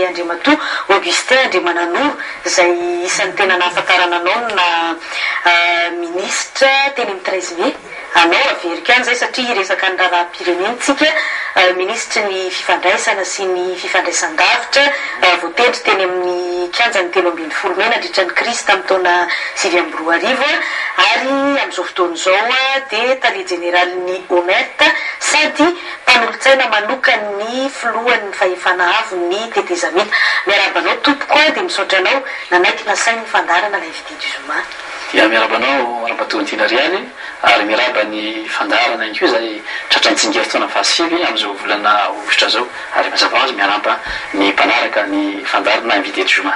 Andriamatoa Augustin Andriamananoro izay isan'ny tena nahafantarana anao na ministra teny amin'ny 13 mai anao averika any zay satria resaka ny raharaham-pirenentsika ministra ny fifandraisana sy ny fifandraisan-davitra voatendry teny amin'ny kianjany 13 Mai nandritra ny Krisy tamin'ny taona 2024 ary amin'izao fotoana izao dia tale jeneraly honnête sady mpanolotsaina manoka ny filohan'ny fahefana avo ny tetezamita miarabanao tompoko dia misaotra anao nanaiky nasainy fandarana la FDD Zoma. Ya miarabanao rampatoantina Realy ary miraba ny fandarana inko zay tratrantsingero taona fasivy amin'izao volana ovitra zao ary mazava azy miaraba ny mpanaraka ny fandarana invité de Zoma.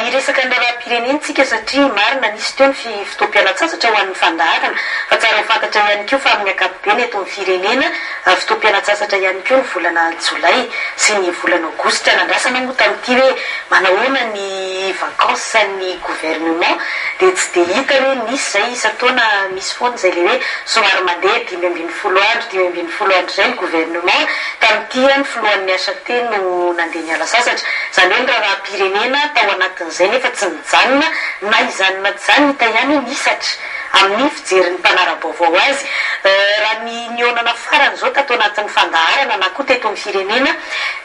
Iresaka ny raharaham-pirenentsika satria marina nisy teo ny fotoam-pialatsasatra ho an'ny fandarana fa tsara ho fantatra ihany koa fa amin'ny ankapobeny eto amin'ny firenena fotoam-pialatsasatra ihany koa ny volana Jolay sy ny volana Aogositra nandrasana moa tamin'ity hoe manahoana ny vakansa ny gouvernement dia tsy dia hita hoe nisy zay isa-taona misy foana zay le hoe somary mandeha 520 andro zay ny gouvernement tamin'ity ny filohan'ny asa teny no nandeha niala sasatra zany hoe ny raharaham-pirenena tao anatin'izay nefa tsy nijanona na izanona zany hita ihany nisatra amin'ny fijerin'ny mpanara-baovao azy raha ny nionana farany zao tato anatin'ny fandaharana na koa teto amin'ny firenena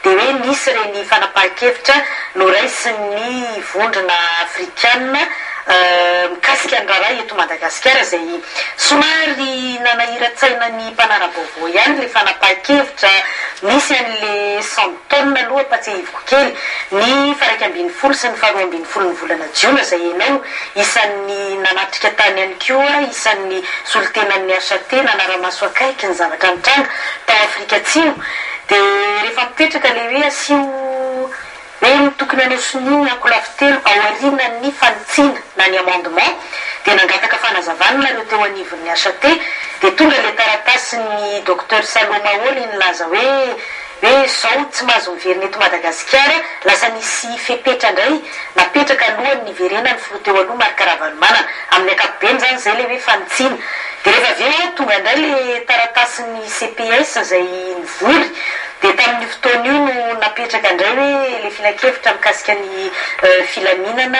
dia hoe nisy reny fanapahan-kevitra noraisin'ny vondrona afrikanina mikasika ny raharaha eto Madagasikara zay somary nanahira-tsaina ny mpanara-baovao ihany le fanapahan-kevitra misy an'le 100 tonnes aloha patsehivoko kely ny faraika ambin'ny folo sy ny faharoa ambin'ny folo ny volana jiona zay ianao isan'ny nanatrika tany ihany koa isan'ny solotenan'ny asa tena nanaramaso akaiky ny zavatra nitranga tao Afrika Atsimo dia rehefa mipetraka le hoe asio hoe tokony anao soniny ankolavitelo ao aorianany fanitsiana na ny amendement dia nangataka fanazavana nareo teo anivon'ny asa te dia tonga le taratasy ny docteur Saloma Oly nilaza hoe zao tsy mahazo miverina eto Madagasikara lasa nisy fepetra indray napetraka alohan'ny niverena ny filoha teo aloha Marc Ravalomanana amin'ny ankapobeny zany zay le hoe fanitsiana dia rehefa avy eo tonga indray le taratasy ny CPS zay nivory dia tamin'ny fotoana io no napetraka indray hoe le filan-kevitra mikasika ny filaminana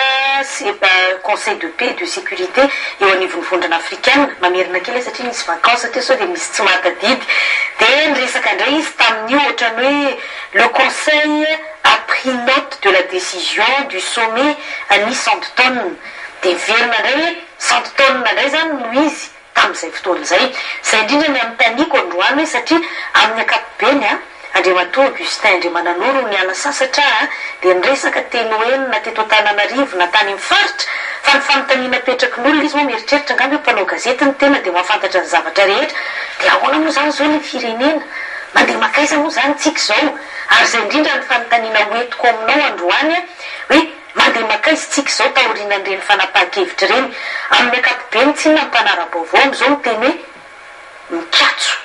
Conseil de paix et de sécurité eo anivon'ny vondrona africaine mamerina kely satria misy vacances teo sao dia misy tsy matadidy dia niresaka indray izy tamin'io ohatrany hoe le Conseil a pris note de la décision du sommet à ni 100 tonnes dia verina indray hoe 100 tonnes indray zany no izy tamin'izay fotoana izay zay indrindra ny amin'ny taniko androany hoe satria amin'ny ankapobeny Andriamatoa Augustin Andriamananoro niala sasatra dia niresaka teny hoenina teto Antananarivo na tany amin'ny faritra fa ny fanontaniana petraky n'olona izy moa mieritreritra angamba hoe mpanao gazety ny tena dia mahafantatra ny zavatra rehetra dia ahoana moa zany zao ny firenena mandeha makaiza moa zany tsika zao ary zay indrindra ny fanontaniana hoentiko aminao androany hoe mandeha makaiza tsika zao taorianan'ireny fanapahan-kevitra ireny amin'ny ankapobeny tsy na mpanara-baovao amin'izao miteny hoe mikatso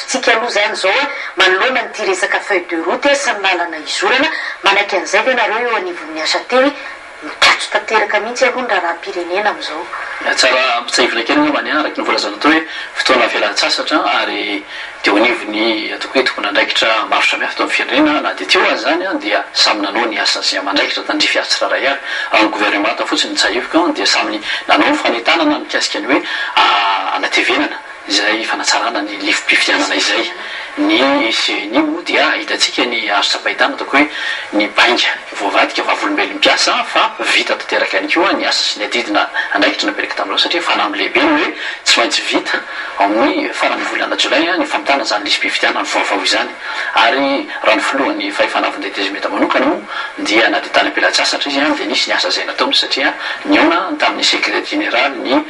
tsika aloha zany zao manoloana nyty resaka feuille de route sy ny lalana izorana manaiky an'izay dia nareo eo anivon'ny asa te hoe mikatso tanteraka mihitsy aloha ny raharaham-pirenena amin'izao. Tsara mitsahivona kely mombany araky ny volazana tao hoe fotoana fialan-tsasatra ary dia ho anivony ataoko hoe tokony andraikitra maro samihafa tao amin'ny firenena na dia teo azy zany dia samy nanao ny asa sy amandraikitra tandrify azy tsiraray ary amin'ny gouvernement fotsiny mitsahivoka dia samy nanao ny fanetanana mikasika ny hoe anatevenana izay fanatsarana ny livim-pifidianana izay ny CNI moa dia hitatsika ny azo sapahitana ataoko hoe ny bainga voavadika vavolombelony mpiasa fa vita tanteraka ihany koa ny asa sy ny adidina andraikitra naperaka taminao satria fanamby lehibe ny hoe tsy maintsy vita amin'ny farany volana Jolay ny famitana zany livim-pifidianana ny vaovao izany ary raha ny filohan'ny fahefanavin-detezimeta manokana moa dia na dia tany ampilatsasatra izy dia nisy ny asa zay natao satria niona tamin'ny secrétaire général ny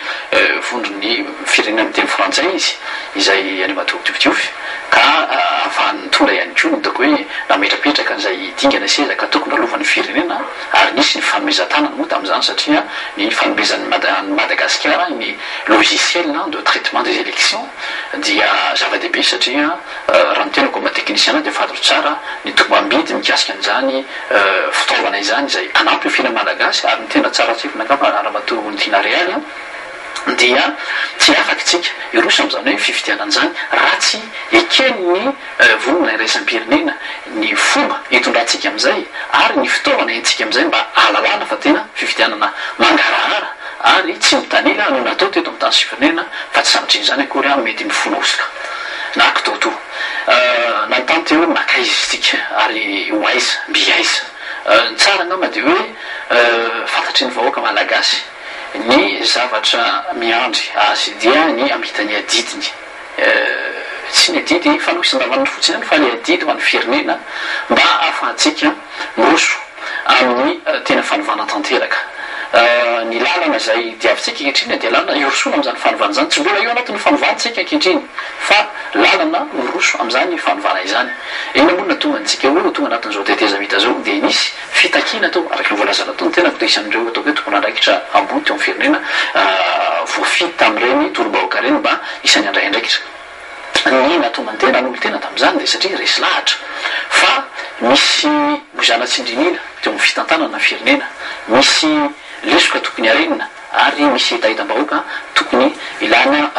vondrony firenena amin'ny teny frantsay izy izay any matokodiovy ka ahafahany tonga ihany koa ataoko hoe nametrapetraka an'izay dingana seza ka tokony alovan'ny firenena ary nisy ny fanomezan-tanana moa tamin'izany satria ny fanomezan'ny Madagasikara ny logiciel de traitement des élections dia zava-dehibe satria raha ny tenako matecnicien dia fantatra tsara ny tombambidy mikasika an'izany fitaovana izany izay anampy ny fiainana malagasy ary ny tena tsara tsefina angamba raha matoa ny tiana Realy dia tsy afaka tsika iroso am'izany hoe fifidianana zany raha tsy ekeny ny vonona iraisam-pirenena ny fomba hitondrantsika am'izay ary ny fitaovana entsika am'izay mba alalàna fa tena fifidianana mangarahara ary tsy mitanila no natao teto amin'ny tany sy firenena fa tsy sanatry iny zany akory a mety mifona osika na kitoto nantany teo makaizy tsika ary hoaiza mbiaiza ny tsara angamba de hoe fantatry ny vahoaka malagasy ny zavatra miandry azy dia ny amitany adidiny tsy ny adidy fanoisandavanany fotsiny any fa le adidy ho an'ny firenena mba ahafahantsika miroso amin'ny tena fanovana tanteraka ny lalana zay diavitsika ankehitriny dia lalana irosoana am'izany fanovana zany tsy mbola eo anatin'ny fanovantsika ankehitriny fa lalana miroso am'izany fanovana izany eny moa natonga antsika hoe tonga anatin'izao teteza vita zao dia nisy fitakina tao araky ny voalazana tao ny tena kotesan'ireo atao hoe tokony andraikitra ambony teo amin'ny firenena voafidy tamin'ireny torobahoaka reny mba isan'ny andray andraikitra ny natonga ny tena n'olo tena tam'izany de satria resy lahatra fa misy hozanatsindrinina teo amin'ny fitantanana firenena misy lesoka tokony arenina ary misy hitahitam-bahoaka tokony ilana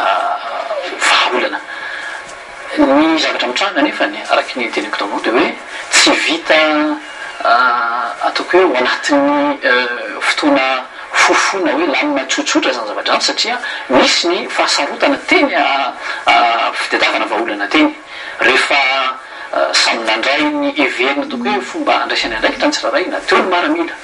vahaolana ny zavatra mitranga nefany araky ny teniko taonao de hoe tsy vita ataoko hoe ho anatin'ny fotoana fofona hoe lamina tsotsotra zany zavatra zany satria misy ny fahasarotana teny fitadiavana vahaolana teny rehefa samynandray ny everina ataoko hoe fomba andraisany andraikitra ny tsiraray na teo ny maramila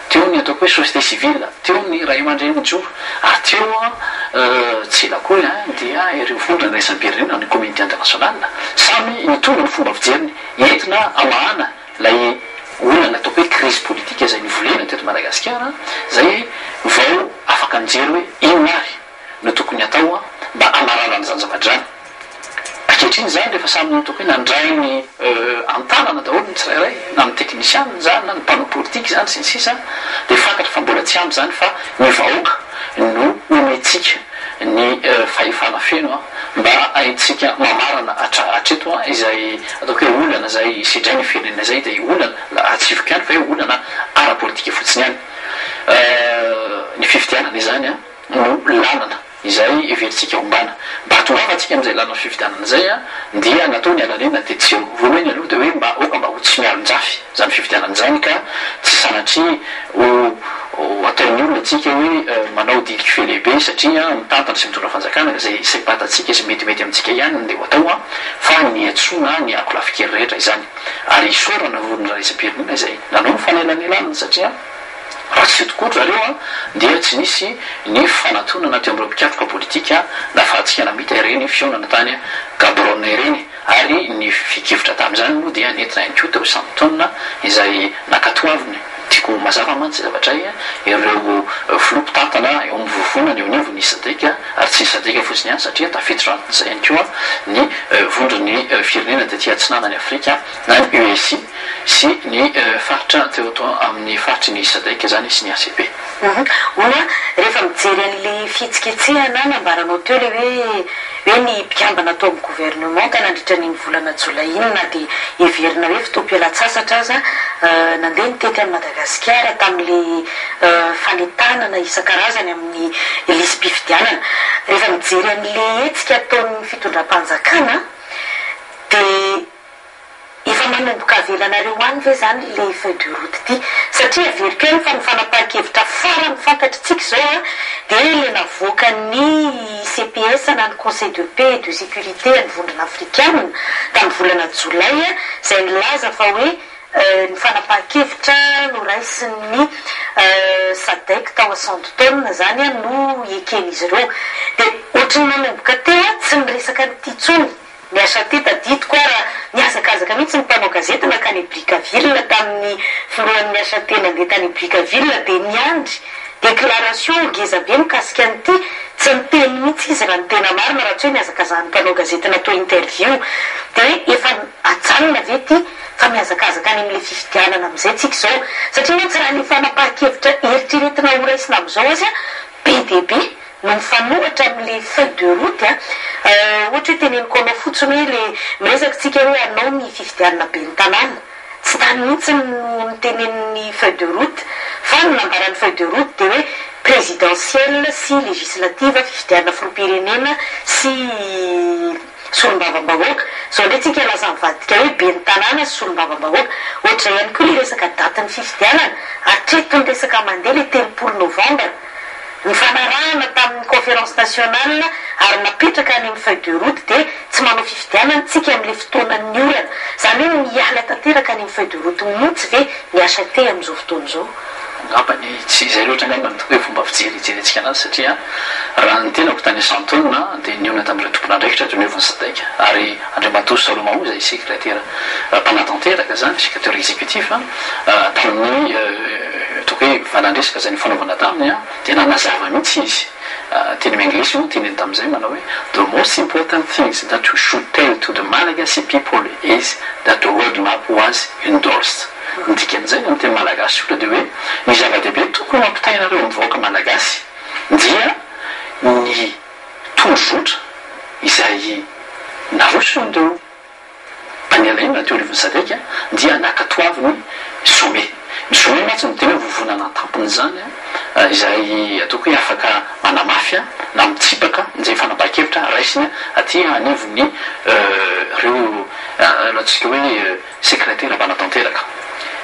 teo ny ataoko hoe société civile teo ny ray aman-dreny joro ary teo tsy elakory dia ireo vondra ny raisam-pirenena ny communauté internationale samy mitonga ny fomba fijeriny entina amahana lay olana ataoko hoe crise politique zay nivolena teto Madagasikara zay vao afaka mijery hoe inonary no tokony atao mba amararana zany zavatra zany ankehitriny zany rehefa samy ataoko hoe nandray ny antanana daholo ny tsirairay na ny technicien zany na ny mpanao politique zany sy ny sisa de fakatra fa mbola tsy ampy zany fa ny vahoaka no ometsika ny fahefana feno mba aitsika mamarana atreto izay ataoko hoe olana zay sedray ny firenena zay de olana atsivoka any fa hoe olana ara-politika fotsiny any ny fifidianana izany no lanana izay everitsika ombana mba hatongafatsika am'izay lana fifidianana zay dia natao ny alalena de tsy voalohany aloha de hoe mba oka mba ho tsy mialonjafy zany fifidianana zany ka tsy sanatry ataon'ny olona atsika hoe manao diliky fe lehibe satria mitantana sy mitondra fanjakana zay sepatatsika sy metimety amitsika ihany de ho atao fa ny atsona ny akolafikely rehetra izany ary isorana vorona raisam-pirenena izay nanao ny fanailany lalana satria raha tsy tokotra zareo dia tsy nisy ny fanatonana teo am'ireo mpikatroka politika nafahatsika namita ireny fionana tany gaborona ireny ary ny fikevitra tam'izany moa dia nentina ihany ko teo samtona izay nakatoaviny tiako mazava mantsy zavatray ireo filopitantana eo amin'ny vovonana eo nivo ny sadeka ary tsy sadeka fotsiny any satria tafiditran'izay ihany koa ny vondrony firenena de tia tsinana ny Afrika na ny UESI sy ny faritra teo atao amin'ny faritry ny sadeka zany sy ny ACP. Ona rehefa mijery an'le fitsiketsehana nambaranao teo le hoe ny mpikambana atao amin'ny gouvernement ka nandritra ny volana jolaina na de everina hoe fotoam-pialatsasatra aza nandeha nitety amin'ny Madagasikara tamin'le fanetanana isan-karazany amin'ny lisy-pifidianana rehefa mijery an'le etsika ataon'ny fitondram-panjakana de efa manomboka avelanareo any ve zany le feuille de route ty satria averiko eny fa ny fanapahan-kevitra farany fantatritsika zao de le navoaka ny CPS na ny Conseil de paix et de sécurité ny vondrona africaine tamin'ny volana jolay zay nilaza fa hoe ny fanapahan-kevitra no raisin'ny SADC tao Washington zany no eken'izy ireo de ohatrany manomboka teo tsy miresaka nyty tsony niasa ty tadito koa raha niazakazaka mihitsy ny mpanao gazety nakany Brickaville tamin'ny filohan'ny miasa tena andeha tany Brickaville de niandry déclaration ngeza be mikasika an'ity tsy miteny mihitsy izy raha ny tena marina raha tsy hoe niazakazahany mpanao gazety natao interview de efa ajanona ve ty fa miazakazaka any am'le fifidianana am'izay tsika zao satria moa tsy raha le fanapahan-kevitra eritreretina ho raisina am'izao azy be de be no mifanohatra am'le feuille de route ohatra hoe teneniko anao fotsiny hoe le miresaka tsika hoe anao ny fifidianana be ny tanàna tsy tany mihitsy ny tenen'ny feuille de route fa ny nambaran'ny feuille de route de hoe présidentielle sy législative fifidianana filoham-pirenena sy solombavam-bahoaka zao ndray tsika laza mivadika hoe be ny tanàna sy solombavam-bahoaka ohatra ihany koa le resaka daty ny fifidianana hatreto ny resaka mandeha le 3 novembre ny fanarahana tamin'ny conférence nationale ary napetraka any amin'ny feuille de route dia tsy manao fifidianana tsika amin'le fotoanany orana zany hoe miala tanteraka any amin'ny feuille de route motsy ve miasa te amin'izao fotoana izao ngapany tsy izay loatra angamba ny toko hoe fomba fijerijerentsika anazy satria raha ny tenako tany santonina dia niona tamin'ireo tompon'andraikitra tonioviny sadaika ary andriamatoa salomao zay secrétaire mpanatanteraka zany secrétaire exécutif tamin'ny toko hoe valandresaka zay ny fanaovana taminy dia nanazava mihitsy izy teny m'anglisy moa teny tamin'izay manao hoe the most important things that we should tell to the Malagasy people is that the roadmap was endorsed ndikan'izay ny teny malagasy ola dia hoe ny zava-dehibe tokony mampitainareo mivoaka malagasy dia ny tondrotra izay naroson'ireo mpanelaina teo rivony sadaika dia nakatoaviny some ny some matsy ny teny hoe vovonana tampony zany izay ataoko hoe afaka manamafy na mitsipaka izay fanabakevitra raisiny aty anivony reo latsika hoe secrétaire mpanatanteraka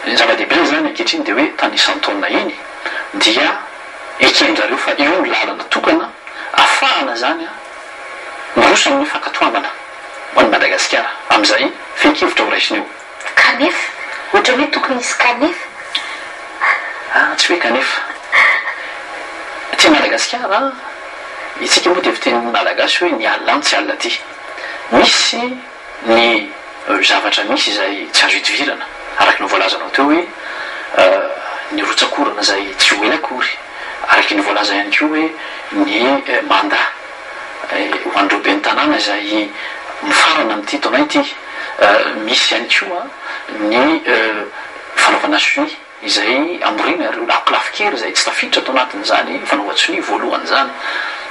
ny zava-dehibe zany ankehitriny dia hoe tany isan-taonina iny dia ekendrareo fa io ny lalana tokana ahafahana zany miroso amin'ny fankatoavana ho any Madagasikara amin'izay fenkevitra ho raisiny io kanefa ohatra hoe tokony isy kanefa tsy hoe kanefa ty Madagasikara itsika moa dia fiteny malagasy hoe ny alina tsy alina ty misy ny zavatra misy izay tsy azo hidivirana araky ny voalazanao teo hoe ny rotsakorana zay tsy ho elakory araky ny voalaza ihany ko hoe ny mandat ho an'ireo be ny tanàna izay mifarana amin'ity taona ity misy ihany koa ny fanaovana soni izay amorina reo lakolafikery zay tsy tafiditra tao anatin'izany fanaovatsony voalohany zany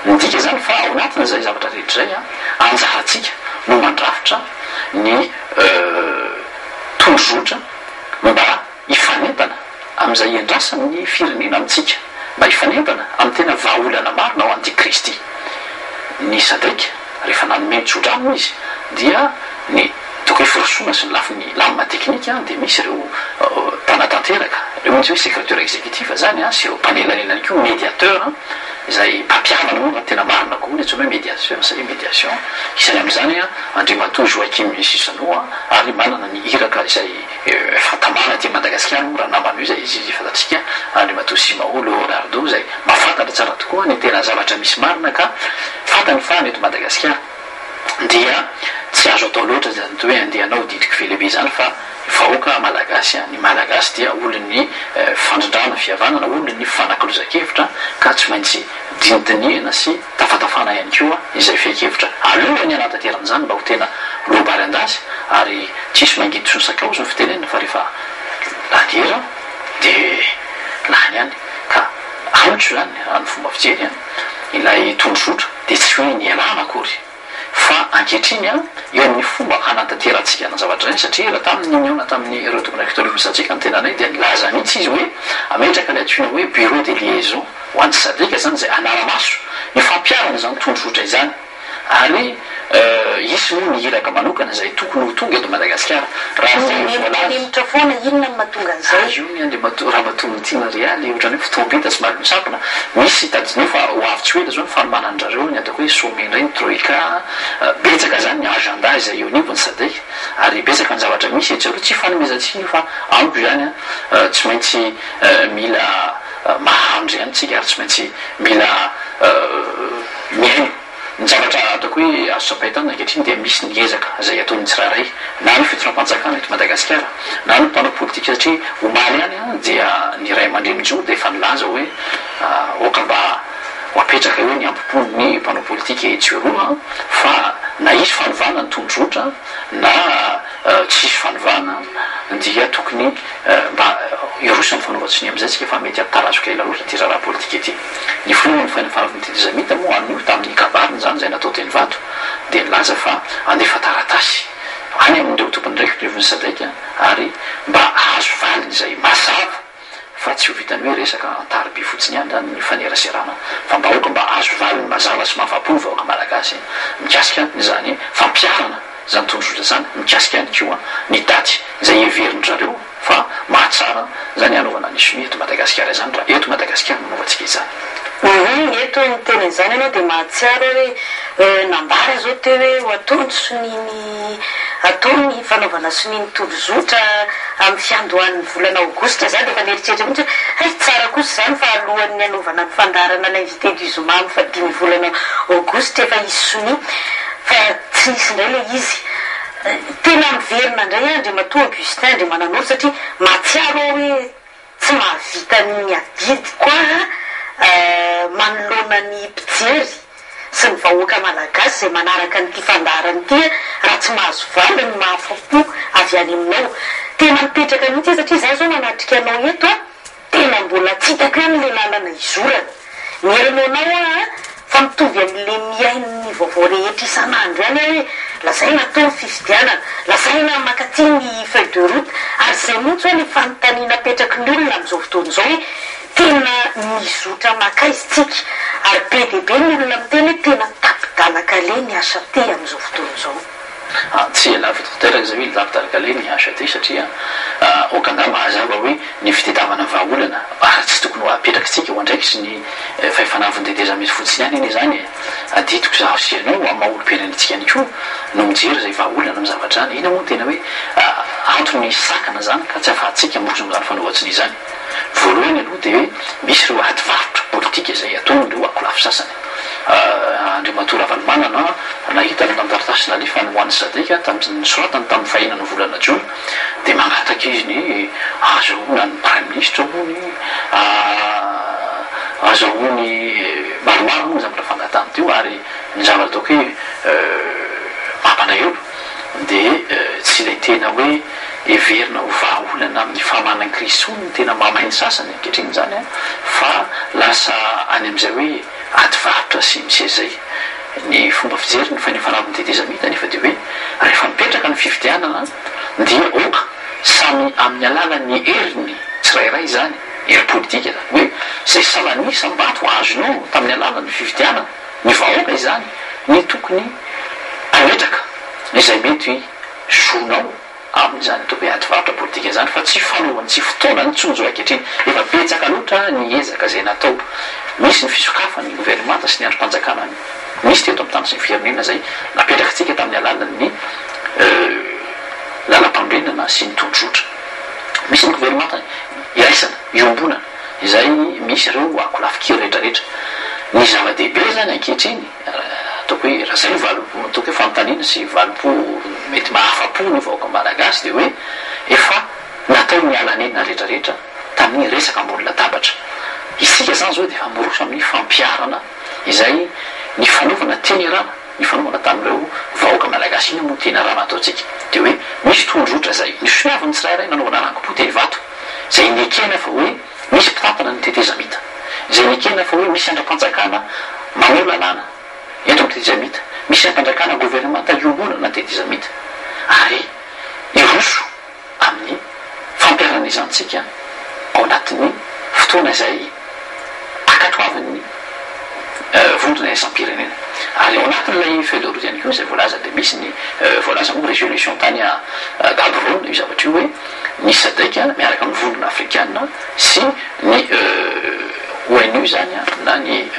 midika zany fa ao anatin'izay zavatra rehetra zay anjaratsika no mandrafitra ny tondrotra mba hifanentana amin'izay endrasan'ny firenena amintsika mba hifanentana amin'ny tena vahaolana marina ao antikristy ny sadaika rehefa nanome mitsodrano izy dia ny toko hoe forosona sy ny lafiny lamina teknika dia misy ireo mpanatanteraka reo mitsy hoe secrétaire exécutif zany sy ireo mpanelanelany ko médiateur izay mpampiavana moa tena marina koa ny atsony hoe médiation sy médiation isany amin'izany andriamatoa Joaquim Sisanoa ary manana ny iraka izay fatamana ty Madagasikara moa raha namana io zay izy fantatsika andriamatoa Simao Leonardo zay mahafantatra tsara tokoa ny tena zavatra misy marina ka fantany fa ny eto Madagasikara dia tsy azo atao loatra zany to hoe andehanao didiko velebe zany fa vahoaka malagasy ny malagasy dia olon'ny fandrindrana fihavanana olon'ny fanakalozakevitra ka tsy maintsy dinidinihana sy tafatafana ihany koa izay fekevitra alohany anatanteran'izany mba ho tena lobary andazy ary tsisy mangidy sonsakao zo ny fitenenina fa rehefa lanera dia lany ihany ka anitro zany any fomba fijery any ilay tondrotra dia tsy hoe ny alana akory fa ankehitriny eo amin'ny fomba anatanterantsika na zavatra zany satria raha tamin'ny niona tamin'ny ireo tokonakitorisasika ny tenanay dia nilaza mihitsy izy hoe ametraka le antsoina hoe bureau de liaison ho an'ny sadika zany zay anaramaso ny fampiarana zany tondrotra izany ary isy moa ny iraka manokana zay tokony ho tonga eto Madagasikara raha voalaza foana inona mahatonga an'izay io ny raha matontiana Realy ohatrany hoe fitombita sy maro misapona misy tadiny fa ho avy-tsy ela zao ny fanomanandrareo ny ataoko hoe some indray ny troika betsaka zany ny agenda izay eo anivony sadaika ary betsaka ny zavatra misy etsareo tsy fanomezantsika io fa ampy zany tsy maintsy mila mahandro ihany tsika ary tsy maintsy mila miaino ny zavatra ataoko hoe azo sapaitana ankehitriny dia misy ny ezaka zay ataony tsiraray na ny fitondram-panjakana eto Madagasikara na ny mpanao politika satria omaly ihany dia ny ray aman-dreny-jo dia efa nilaza hoe oka mba ho apetraka hoe ny ampopony mpanao politika etsoroa fa na isy fanovana ny tondrotra na tsisy fanovana dia tokony mba irosany fanaovatsiny am'izay tsika fa mety apitarazoka ela loatra ty raharaha politika ety ny filohany fainafaraviny tedizamita moa anio tamin'ny kabariny zany zay natao teny vato dia nilaza fa andefa taratasy any amin'ireo tompony ndraiky revony sadaika ary mba azo valiny zay mazava fa tsy ho vitany hoe resaka antaroby fotsiny ihany zany ny faneraserana fa mba oka mba azo valiny mazava sy mahafapo ny vahoaka malagasy mikasika zany fampiarana zany tondrotra zany mikasika any koa ny daty zay heverin'zareo fa mahatsara zany anaovana nisy ny eto Madagasikara zany raha eto Madagasikara nanaovantsika izany. Eto ny teny zany ianao dia mahatsiaro hoe nambara zao teo hoe ataony soniny ataony fanaovana soniny tondrozotra amin'ny fiandohan'ny volana aogositra zany dia efa nieritreritra mihitsy hoe tsara kosa zany fa alohan'ny anaovana ny fandarana l'invité du Zoma amin'ny fadimy volana aogositra efa isy soni fa tsy nisy indray le izy tena miverina indray Andriamatoa Augustin Andriamananoro satria mahatsiaro hoe tsy mahavita ny adidy koa manoloana ny mpijery sy ny vahoaka malagasy zay manaraka nyty fandarany ty raha tsy mahazo valiny mahafapo avy any aminao tena mipetraka mihitsy satria zay zao manatrika anao eto tena mbola tsy hitako ihany le lalana izorana mielonao fa mitovy amin'le miain'ny vaovao rehetra isan'andro ihany hoe lazaina atao ny fifidianana lazaina makaty ny feuille de route ary zay mihitsy hoe le fanontaniana petraky ny olona amin'izao fotoan'izao hoe tena mizotra makaizitsika ary be dia be ny olona miteny hoe tena tapidalaka le ny asa ty amin'izao fotoan'izao. Tsy lavitra tanteraka zay hoe tapidalaka le ny asa ty satria okanga mahazava hoe ny fitadiavana vahaolana ary tsy tokony ho apetrakatsika ho andraiky sy ny fahefanavy ny teteza misy fotsiny ihany iny zany aditiko zaho sy ianao amaolo-pirenentsika ihany koa no mijery zay vahaolana amin'ny zavatra zany ina moa tena hoe antony sakana zany ka tsy afahantsika mroso amin'izany fanaovatsiny izany. Voalohany aloha dia hoe misy ireo adivarotra politika izay ataon'ireo akolafo sasany Andriamatoa Rajoelina nahitany tamin'ny taratasy nale fa nohoan'ny sadika tamin'ny soratany tamin'ny fahinany volana Jona dia mangataka izy ny azahoana ny prime ministre hoy azahoany maromaro moa zany fangatany teo ary ny zavatra ataoko hoe mampanahelo dia tsy ilay tena hoe everina ho vahaolana amin'ny fahamanan Kristy no tena mamainy sasany ankehitriny zany fa lasa any amin'izay hoe adivarotra sy misezay ny fomba fijery ny fanefanavy ny teteza mihita nefa dia hoe rehefa mipetraka ny fifidianana dia oka samy amin'ny alalan'ny heriny tsirairay zany hery politika zany hoe zay salanisa mbato azonao tamin'ny alalan'ny fifidianana ny vahoaka izany ny tokony ametraka izay mety zonao amin'izany atao hoe adivarotra politika zany fa tsy fanaovany tsy fotoana ny tsonjo ankehitriny efa betsaka loatra ny ezaka zay natao misy ny fisokafany gouvernemanta sy ny androm-panjakana misy teto amin'ny tany sy ny firenena zay napetraka tsika tamin'ny alalan'ny lalam-pandrenana sy ny tondrotra misy ny gouvernemanta iraisana iombonana izay misy ireo akolafokiro rehetrarehetra ny zava-dehibe zany ankehitriny ataoko hoe raha zay ataoko hoe fanontaniana sy valompo mety mahafapo ny vahoaka malagasy dia hoe efa natao ny alanenina rehetrarehetra tamin'ny resaka ambony latabatra isika zany zao dia efa miroso amin'ny fampiarana izay ny fanaovana tenerana ny fanaovana tamin'ireo vahoaka malagasy iny moa tenerana ataotsika dia hoe misy tondrotra zay ny soaviny tsirairay nanaovana rankom-po teny vato zay nekena fa hoe misy mpitantana ny teteza mita zay nekena fa hoe misy andram-panjakana manao lalàna eto amin'ny teteza mita misy andram-panjakana gouvernemanta iombonana teteza mita ary iroso amin'ny fampiarana izantsika ao anatin'ny fotoana izay akatoavin'ny vondrona isam-pirenena ary ao anatin'ilay feuille de route ihany koa izay voalaza dia misy ny voalaza moa résolution tany a Gaborone io zavatra io hoe misy sadaika miaraka amin'ny vondrona afrikanina sy ny ONU zany na ny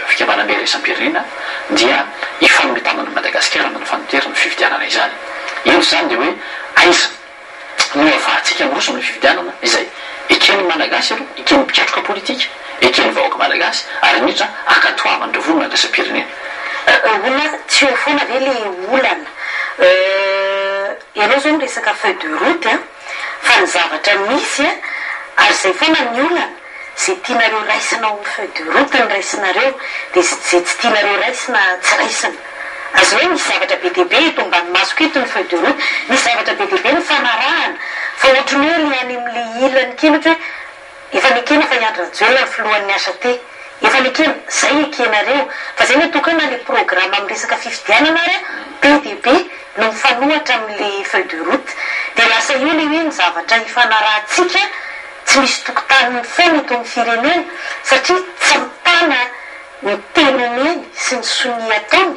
fikambanam-bera isam-pirenena dia ifanometanana Madagasikara amin'ny fanoterana fifidianana izany io zany dia hoe aiza no afahantsika miroso amin'ny fifidianana izay ekeny malagasy aloha ekeny mpikatroka politika ekeny vahoaka malagasy ary mihitra akatoavan'ireo volana andrasam-pirenena olona tsy eo foana ve le olana ianao zao miresaka feuille de route fa ny zavatra misy ary zay foana ny olana zay tianareo raisinao ny feuille de route ny raisinareo dia zay tsy tianareo raisina tsy raisina azy hoe misy zavatra be dia be eto ambany masoko eto ny feuille de route misy zavatra be dia be ny fanarahana fa ohatrany hoe le any amin'le ilany kely ohatra hoe efa nekena fa Andry Rajoelina ny filohan'ny asa te efa nekena zay ekenareo fa zay netokana le programme amin'ny resaka fifidianana be dia be no mifanohatra amin'le feuille de route dia lasa io le hoe ny zavatra ifanarahantsika tsy misy tokotaniny foana itony firenena satria tsy mitana ny tenoneny sy ny soni ataony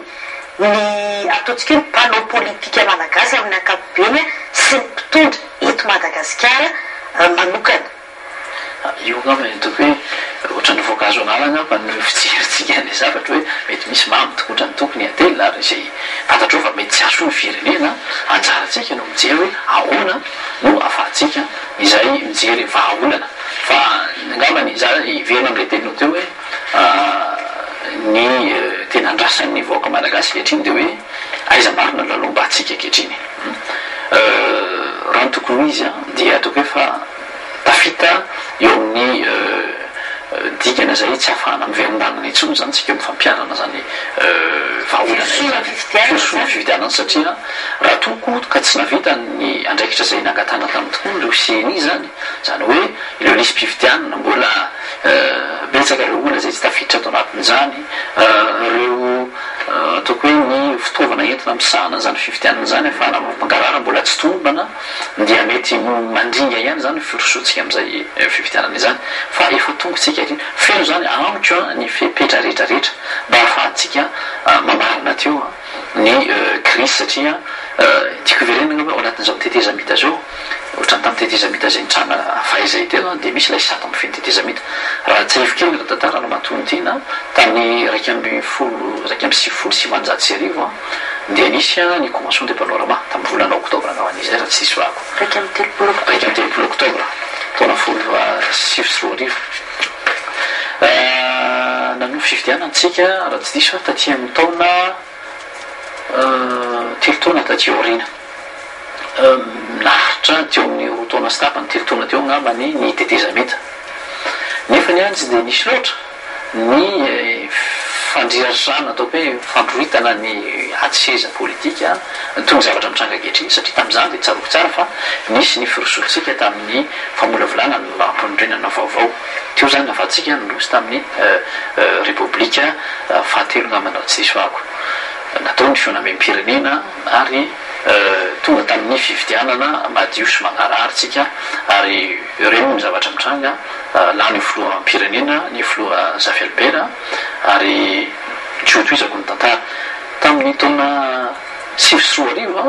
ny ataontsika hoe mpanao politika malagasy amin'ny ankapobeny sy ny mpitondra eto Madagasikara manokana. io ngamba itoko hoe ohatrany voankazo analana fa ny fijeritsika ny zavatra hoe mety misy mamy tokotra ny tokony ately ary izay fantatro fa mety tsy aso ny firenena anjaratsika no mijery hoe ahoana no afahantsika izay mijery vahaolana fa ngambany za iverina am'ilay teninao teo hoe ny tena andrasan'ny vahoaka malagasy kehitriny de hoe aiza marina lalomba atsika kehitriny raha ny tokony izy dia ataoko hoe fa tafita eo amin'ny dikana zay tsy ahafahana miverondanana intsony zany tsika mifampianana zany vahaolana fiosona fividianana satria raha toko ka tsy navita ny andraikitra zay nangatana tamin'ny tokoa reo CNI zany zany hoe ireo lisy mpividianana mbola betsaka reo olona zay tsy tafiditra ato anatin'izany reo ataoko hoe ny fitaovana entina misahana zany fividianana zany ahafahana mampangarara mbola tsy tombana dia mety mandringa ihany zany firosotsika am'izay fividianana izany fa efa tongotsika feno zany ampio ny fepetra rehetrarehetra mba ahafahantsika mamarina teo ny crise satria tiako verenana hoe ao anatin'izao tetezamita zao ohatrany tamin'ny tetezamita zay nitranga fahaizay teo de misy lay sato am'y feny tetezamita raha tsy aivokely raha tantara no matontina tamin'ny raiky amby sivifolo sivanjato sy arivo dia nisy ny convention de panorama tamin'ny volana octobre angao an'izay raha tsy diso ako raiky amby telopolo octobre taona folo sivy sy roa arivo nano fividianantsika raha tsy diso taty amin'ny taona telo taona taty aorina naritra teo amin'ny roa taona sy tapany telo taona teo angambany ny tetezameta nefa ny any tsy de nisy loatra ny fandrirarana ataoko hoe fandroitana ny atseza politika tonga zavatra mitranga kehitriny satria tam'izany de tsaroko tsara fa nisy ny firosotsika tamin'ny famolavolana ny lampandrenana vaovao teo zany nafatsika nyrosy tamin'ny repoblika fahatelo ngambana tsy diso ako natao ny fionamem-pirenena ary tonga tamin'ny fividianana madio sy magnararytsika ary reo ny zavatra mitranga lany filoha ampirenena ny filoha zafialbera ary tsotoizako ny tantara tamin'ny taona sivy sy roa arivo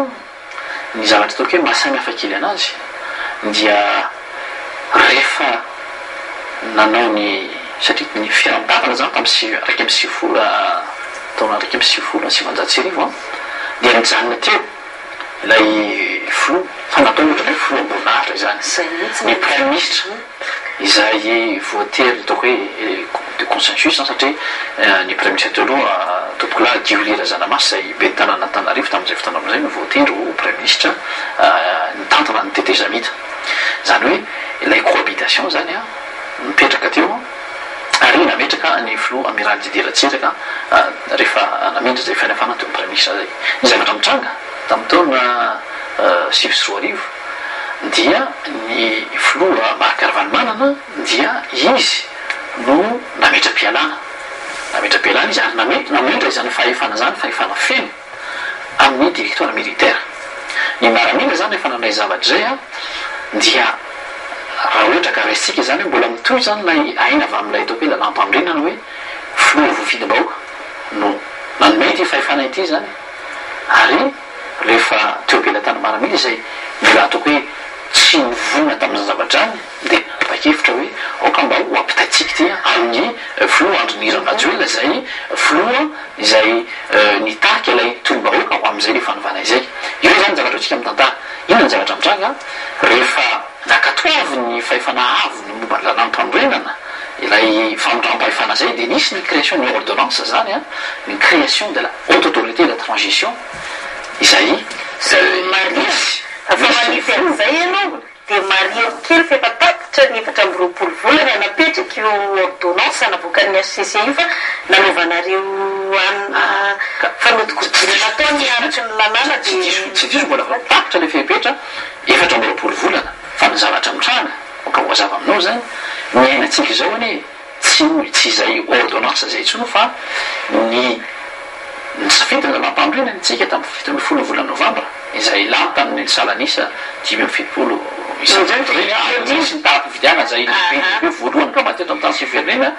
ny zavatra ataoko hoe mahasamy hafa kely anazy dia rehefa nanao ny satria ny firamidavana zany tamin'ny raiky amby sivifolo taona raiky amby sivifolo sivanjato sy arivo dia nijanona teo ilay flo fa natao ohatra hoe flo ambonahitra zany ny prime ministre izay voatery ataoko hoe de consensus satria ny prime ministre tealoha topokola giolira zanamasy zay be tanàna Tanarivo tamin'izay fotoana am'izay no voatery ho prime ministre nitantana ny tetezamita zany hoe ilay cohabitation zany mipetraka teo ary nametraka ny flo amiral didiratsiraka rehefa namindra zay fanafana teo prime ministre zay ny zavatra mitranga tamin'ny taona sivy sy roa arivo dia ny filoha mahakaravanmanana dia izy no nametram-pialana izy ary namendra izany fahefana zany fahefana feno amin'ny directoire militaire ny maramila zany efa nanay zavatra zay dia raha ohatra ka raisitsika zany hoe mbola mitoy zany lay aina avy amin'ilay ataoko hoe lalampamrenana hoe filoha voafidim-bahoaka no nanome ity fahefana ity zany ary rehefa teo bela tany maramila izay mbola ataoko hoe tsy mivona tamin'izany zavatra zany de pakefitra hoe aoka mba ho ampitaitsika ty amin'ny filoha Andry Rajoelina zay filoha izay nitaky ilay tolom-bahoaka ho am'izay le fanovana izay io zany zavatra atsika mitantara ino ny zavatra mitranga rehefa nakatoavy ny fahefana avo ny momba ny lalampandrenana ilay famindram-pahefana zay de nisy ny création ny ordonnance zany ny création de la haute autorité de la transition izay marisy afa manify an'izay ianao de mariero kely fefa takitra ny efatra amby roapolo volana napetraky io ordonnance navoakan'ny HCCI fa nanaovanareo fanodikodirana nataony aratry ny lalàna de tsy diso mbola fa takitra le fepetra efatra amby roapolo volana fa ny zavatra mitranga oka hoazava aminao zany ny ainatsika zao ane tsy zay ordonnance zay intsony fa ny safidina lampandrenany tsika tamin'ny fito amby folo volana novambra izay lany tamin'ny salanisa dimy amby fitopolo isy nitapividiana zay lehibe voalohany ka mateto amin'ny tany sy firenena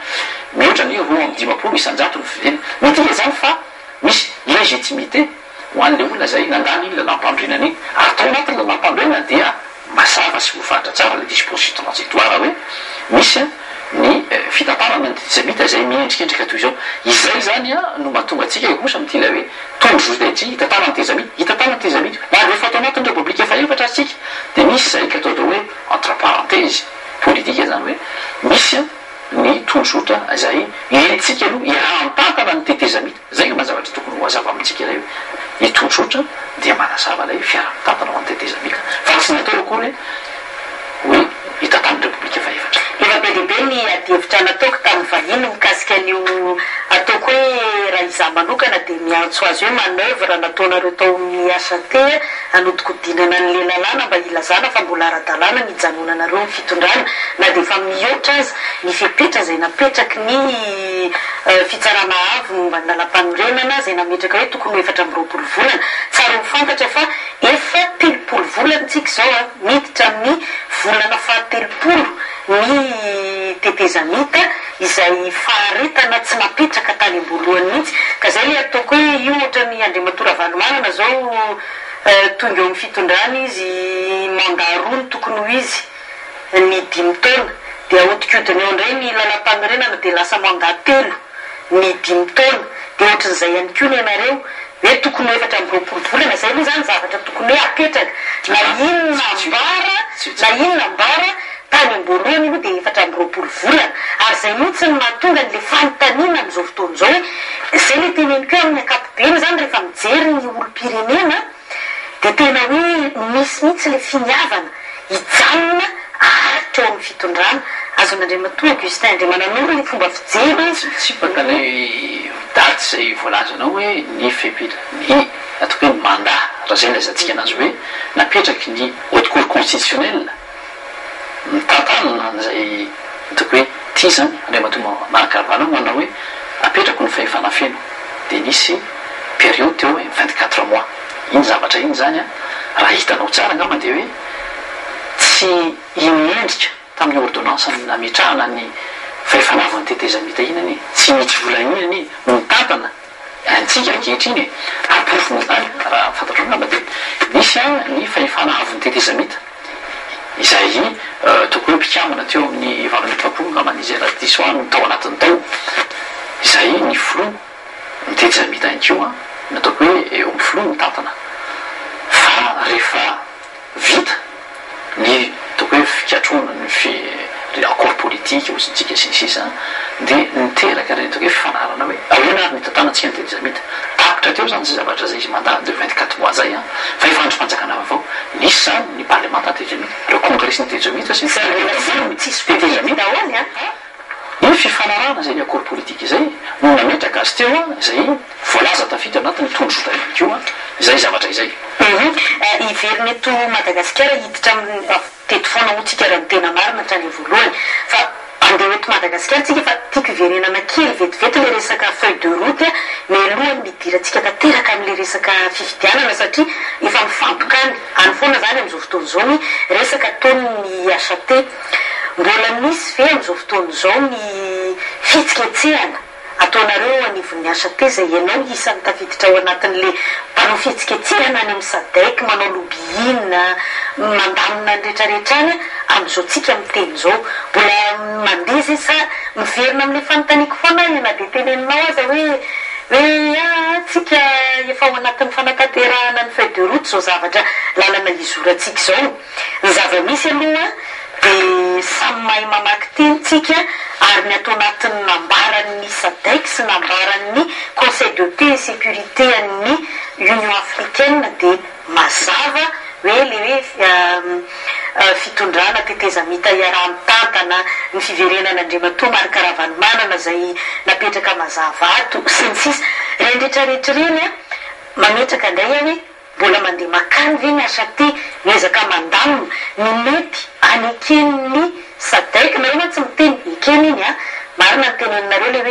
mihoatra ny roa amin'ny dimapolo isanjato ny firenena mitia zany fa misy légitimité ho an'le olona zay nandany iny lalam-pandrenana iny ary tao anatiny lalam-pandrenana dia mazava sy voafatra tsara le disposition transitoire hoe misy ny fitantarana ny antisemita zay miendrikendrika toy izao izay zany no mahatonga atsika osa am'ty la hoe tondro zay hitatana antezamita hitatana antezamita na rehefa atao anatin'ny republique efa efatra atsika de misy zay ka atao hoe entre parenthèse politique zany hoe misy ny tondrosotra zay entsika aloha ihampatana ny tetezamita zay mazavatra tokony hoazava amintsika ilay hoe ny tondrosotra dia manazava lay fiara-mitantana ho an'ny tetezamita fa tsy natao akory hoe hitatany republique efa efatra efa be lehibe ny adihevitra nataoko tamin'ny vahiny mikasika an'io ataoko hoe raha izaho manokana dia miantso azy hoe manœuvre nataonareo tao miasa te hanodikodinana ny lelalàna mba ilazana fa mbola ara-dalàna ny ijanonanareo ny fitondrana na dia efa mihoatra azy ny fipetra zay napetraky ny fitsarana avo mba nalam-panorenana zay nametraka hoe tokony ho efatra amby 20 volana tsara mifantatra fa efa 30 volantsika zao miditra amin'ny volana faha-30 ny tetezamita izay faharetana tsy napetraka tany ambolohany mihitsy ka zay le ataoko hoe io ohatra ny Andriamatora Valomanana zao tonga eo amin'ny fitondrana izy mandat roa ny tokony ho izy ny 5 taona dia aodikodiny eo indray ny lalam-panorenana dia lasa mandat 3 ny 5 taona dia ohatran'izay ihany koa ny anareo hoe tokony ho efatra amby 20 volana zay aloha zany zavatra tokony hoe apetraka na inona ambara tany ambolohany aloha dia efatra amby 20 volana ary zay mihitsy ny mahatonga n'le fanontaniana amin'izao fotoana izao hoe zay le teneniko hoe amin'ny ankapobeny zany rehefa mijery ny olo-pirenena dia tena hoe misy mihitsy le finiavana hijanona aharitra eo amin'ny fitondrana azon'Andriamatoa Augustin Andriamananoro ny fomba fijery tsy bakale daty zay voalazanao hoe ny fepetra ny ataoko hoe mandat raha zay lazantsika anazy hoe napetraky ny haute cour constitutionnelle mitantanana an'izay ataoko hoe ty zany Andriamatoa Manakarvana manao hoe apetrako ny fahefanafeno dia nisy période teo hoe 24 mois iny zavatra iny zany raha hitanao tsara angamba dia hoe tsy inendrika tamin'ny ordonnance nametrahana ny fahefanavany tetezamita inany tsy mitsy volaniny mitantana antsika ankehitriny apofony tany raha fantatro angamba dia nisy ny fahefanavany tetezamita izay toko hoe mpikamana teo amin'ny 20 ngamba n'izy raha diso any tao anatin'ny tao izay ny flou ny tetezamita any keo nataoko hoe eo amin'ny flou mitantana fa rehefa vita ny toko hoe fikatrona ny accord politique osintsika sinsisa dia niteraka reny toko hoe fifanarana hoe ahoana ary nitantanantsika ny tetezamita tapitra teo zany sy zavatra zay izy mandat de 24 mois zay fa efa andro fanjakana avao nisy zany ny parlement tetezamita le congrès ny tetezamita sy tetezamita ahoany iny fifanarana zay ny accord politique zay no nametraka azy teo zay voalaza tafity anatiny tondrosotra ihany keo zay zavatra izay iveriny eto Madagasikara hiditra amin'ny teto foana hotsika raha ny tena marina hatrany voalohany fa andeha eto Madagasikara tsika fa tiako iverenana kely vetivety le resaka feuille de route mialohany midirantsika tanteraka amin'le resaka fifidianana satria efa mifampokany any foana zany amin'izao fotoana izao ny resaka ataony asa-te mbola misy ve amin'izao fotoana izao ny fitsiketsehana ataonareo anivon'ny asa te zay ianao isan'ny tafiditra ao anatin'le mpanao fitsiketsehana any amin'ny sadek manao lobbyina mandamina ny rehetrarehetra any amin'izao tsika miteny izao mbola mandeha zay sa miverina amin'le fanontaniako foana iana dia teneninao aza hoe tsika efa ao anatin'ny fanatanterahana ny feuille de route zao zavatra lalana izorantsika zao ny zava-misy aloha dia samy mahay mamaky tenitsika ary ny atao anatin'ny nambaran'ny sadek sy nambaran'ny conseil de paix et sécurité an'ny union africaine dia mazava hoe le hoe fitondrana tetezamita iaraha-mitantana ny fiverenana Andriamatoa Manakarvana zay napetraka mazava ato sy ny sisa reny rehetrarehetra reny mametraka indray hoe mbola mandeha makany ve ny asa te miezaka mandamina ny mety any eken'ny sadek nareo ma tsy miteny ekeny iny marina ny teneninareo le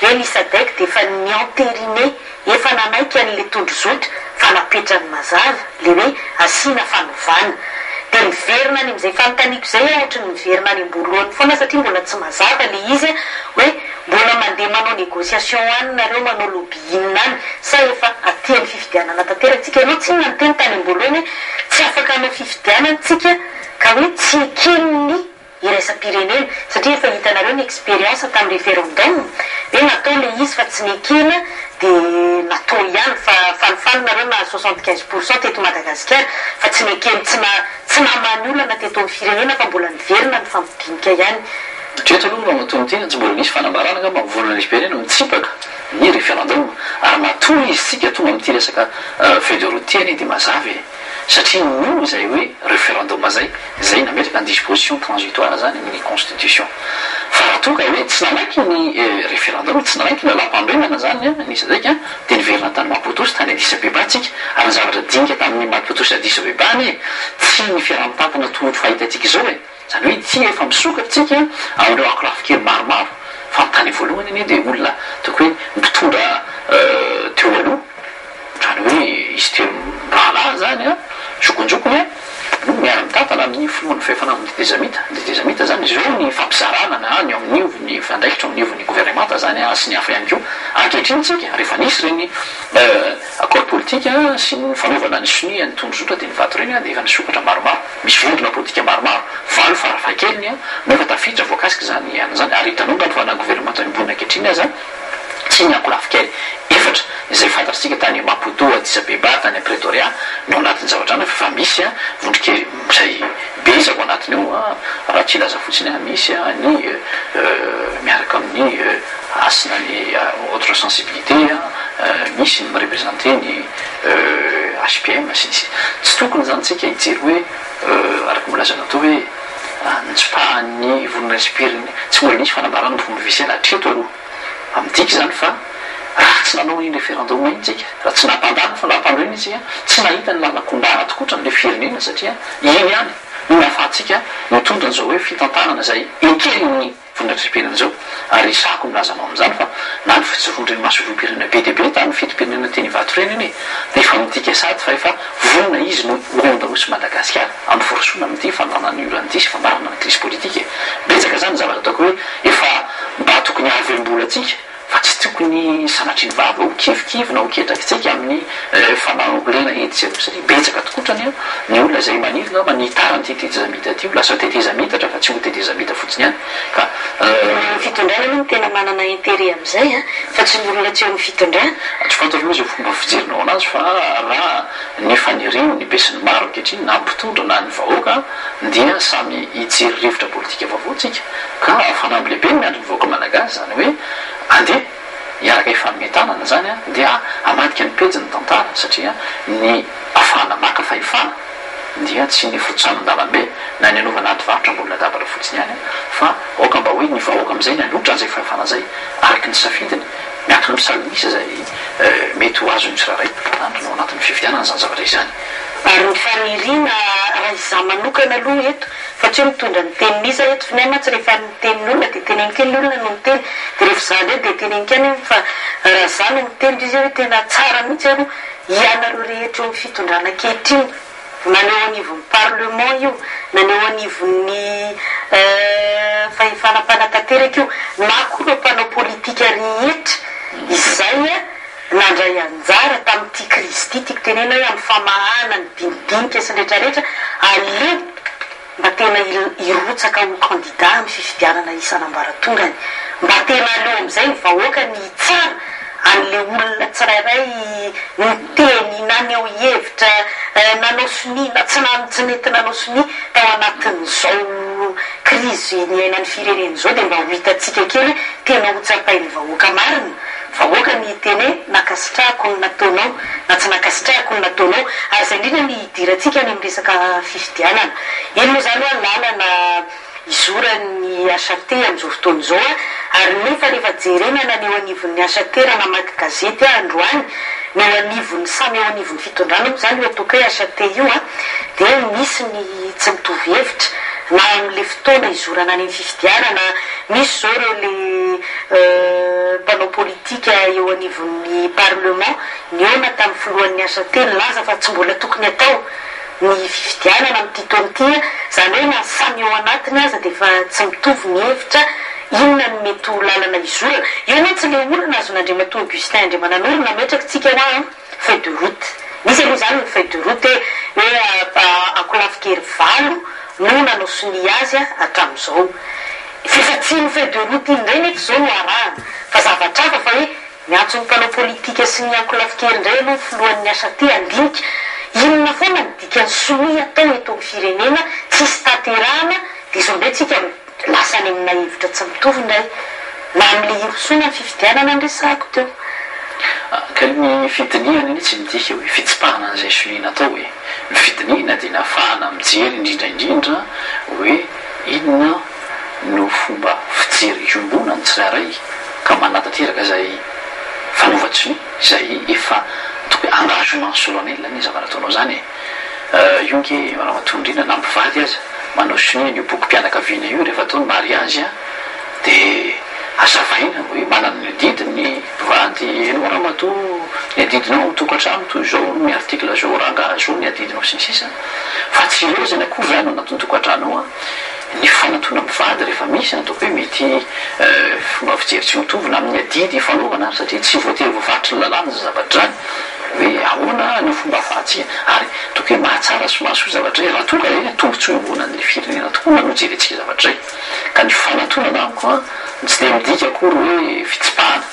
hoe ny sadek dia efa ny entériné efa nanaiky an'le tondrozotra fa napetrany mazava le hoe asiana fanovana dia miverina any amin'izay fanontaniako zay ohatra ny miverina any amboloany foana satria mbola tsy mazava le izy hoe mbola mandeha manao négociation any nareo manao lobbying any sa efa atyany fifidianana tanteraka ianao tsy nanteny tany amboloany tsy afaka hanao fifidianana tsika ka hoe tsy ekeniny iraisam-pirenena satria efa hitanareo ny expérience tamin'ny référendum hoe natao le izy fa tsy nekena dia natao ihany fa falifaly nareo na 75% teto Madagasikara fa tsy nekeny tsy namany olana teto amin'ny firenena fa mbola niverina ny fampidinika ihany treto aloha raha mato am'ty tsy mbola nisy fanambarana ka mampivolana izy-pirenena mitsipaka ny référendum ary matoa izy tsika tonga amin'ity resaka feuille de route any dia mazava satria no zay hoe référendum zay nametraka ny disposition transitoire zany amin'ny constitution fa raha tonga hoe tsy nanaky ny référendum tsy nanaky ny lampandrenana zany nisy zayka dia niverina tany Maputo sy tany Addis Abeba tsika ary ny zavatra dinika tamin'ny Maputo sy Addis Abeba any tsy ny fiaraha-mitapana tohotro fahitatsika izao zany hoe ty efa misokatsika amin'ireo akorafokely maromaro fa mitany voalohany iny dia olona toko hoe mpitondra teo aloha zany hoe izy teo rahalahy zany zokonjoko hoe miara-mitapana amin'ny filohan'ny fahefanaminy detezamita zany izy eo ny fampizarana na ny amin'n'ivony fandraikitra amin'n'ivony gouvernemanta zany sy ny hafa ihany keo ankehitriny tsika rehefa nisy reny accord politique sy ny fanaovana ny soni ny tondrozotra dia nivato reny dia efa nisokatra maromaro misy vondrona politika maromaro valo farafahakeliny no efa tafiditra voakasika zany ana zany ary hitanao fa na gouvernemanta mimbonina ankehitriny aza tsy ny ankolafikely efatra izay fantatsika tany Maputo Addis Abeba tany Pretoria no anatin'ny zavatra ana fa misy vondrokely zay bezako anatiny eo raha tsy ilaza fotsiny misy ny miaraka amin'ny asina ny autre sensibilité misy ny représenter ny HPM sy tsy tokony zany tsika hijery hoe araky milaza natao hoe nitsopahan'ny vonona spiriny tsy mbola nisy fanambarana ny vondro ofisiel atreto aloha amin'tika zany fa raha tsy nanao ny référendum iny tsika raha tsy nampandana fa nampandreny tsika tsy nahita ny lalakondrana tokotra n'le firenena satria iny ihany no nahafahatsika mitondra an'izao hoe fitantanana zay ekeniny vondratra-pirenena zao ary sako milazanao amin'izany fa na ny fitsivondreny masovom-pirenena be dia be tany fito-pirenena teny vato reny iny dia efa mitika sady fa efa vonona izy no ronda osy Madagasikara amin'ny forosona amin'ity fandanany olanyity sy fambarana ny crise politique betsaka zany zavatra ataoko hoe efa mba tokony avem-bola atsika fa tsy tokony sanatry ny vava ho kivikivina ho ketrakytsika amin'ny fanambolena etsy satria betsaka tokotrany ny olona zay manilona manitara ny tetezamita ty lasa tetezamitatra fa tsy ho tetezamita fotsiny ihany ka fitondrana no tena manana intérêt amin'izay fa tsy ny olona tsy eo amin'ny fitondrana tsy fantatra loha zay fomba fijerinao anazy fa raha ny fanirino ny besin'ny maro ankehitriny na mpitondra na ny vahoaka dia samy hijery rivotra politika vaovaotsika ka fanambolehibe ny miandro ny vahoaka malagasy zany hoe andeha hiaraka ifanometanana zany dia amadika ny pejy ny tantara satria ny afahana maka fahefana dia tsy ny fototsanon-dalambe na ny anaovana aty varotra mbolina dabatra fotsiny ihany fa oka mba hoe ny vahoaka amin'izay ny alotra an'izay fahefana zay araky ny safidiny miankina misalimisa zay mety ho azo ny tsiraray andronao anatin'ny fifidianana zany zavatra izany ary ny fanirina raha iza manokana aloha eto fa tsy hoe mitondra ny tenin'iza eto fa ny amatsy rehefa nitenin'olona dia tenenikely ny olona no miteny dia rehefa za ndray dia tenenikany fa raha za no mitendry izy hoe tena tsara mihitsy aloha ianareo rehetra eo amin'ny fitondrana ankehitriny naneo anivon'ny parlement io naneo anivon'ny fahefanam-panatanteraka io na koa reo mpanao politika rehetra izay nandray anjara tamin'ity crise ty tiako tenena hoe amin'ny famahana ny dinidinika sy rehetrarehetra aleo mba tena irotsaka ho candidat amin'ny fifidianana isanambaratongany mba tena aleo amin'izay ny vahoaka ny tsara an'le olona tsirairay niteny naneo hevitra nanao soni na tsy nety nanao soni tao anatin'izao crise ny ainan'ny firenena zao dia mba ho hitatsika kely tena ho tsapain'ny vahoaka marina vahoaka ny teny nakasitrahako ny nataonao na tsy nakasitrahako ny nataonao ary zay indrindra ny idiratsika any amin'ny resaka fifidianana iny moa zany hoe lalana izorany achaté amin'izao fotoana izao ary nefa rehefa jerena naneo anivon'ny achaté raha namaky gazety androany neo anivon'ny samy eo anivon'ny fitondrana moa zany hoe ataoko hoe achaté io dia misy ny tsy mitovy hevitra na amin'le fotoana izorana any amin'ny fifidianana misy zao reo le mpanao politika eo anivon'ny parlement niona tamin'ny filohan'ny achaté laza fa tsy mbola tokony atao ny fifidianana amin'ity taonty zany hoe na samy eo anatiny aza dia efa tsy mitovy ny hevitra inona ny mety ho lalana izolana io na tsy le olana azon'Andriamatoa Augustin Andriamananoro nametraka tsika ho feuille de route misy aloha zany ny feuille de route hoe akolafikery valo no nanao soni azy hatramin'izao fifatsiny feuille de route indray nefa zao no arahana fa zavatra hafa fa hoe miantso ny mpanao politika sy ny akolafikery indray aloha filohan'ny asa ty andinika inona foana ny dikany soni atao eto amin'ny firenena tsisy tanterahana dia izao indray tsika lasa any amina hevitra tsy mitovy indray na amin'le irosona ny fifidianana andresahako teo ka ny fidinihana iny tsy midika hoe fitsipahana an'izay solina atao hoe ny fidinihana dia nafahana mijery indrindraindrindra hoe inona no fomba fijery iombona ny tsirairay ka manatateraka zay fanaovatsony zay efa toko hoe engagement solennel ny zavatra ataonao zany io nke rahamatondrina na mpivady aza manao sonia io boky mpianakaviana io rehefa ataony mariage dia azavaina hoe manana ny didiny mpivady enao rahamato ny adidinao tokantrano toy zao ny article zao ranga zao ny adidinao sy ny sisa fa tsy ireo zany akory zany anatony tokantrano ny fanatona mpivady rehefa misy ataoko hoe mety fomba fijery tsy mitovy na amin'ny adidy fanaovana satria tsy voatery voafaritry ny lalàna za zavatra zany hoe ahoana ny fomba afahatsika ary toka hoe mahatsara sy mahasoa zavatra zay raha tonga hoe tombontsoa imbonan'ny firenena tokoa no jerentsika zavatra zay ka ny fanatonana amiko a tsy de midika akory hoe fitsipahana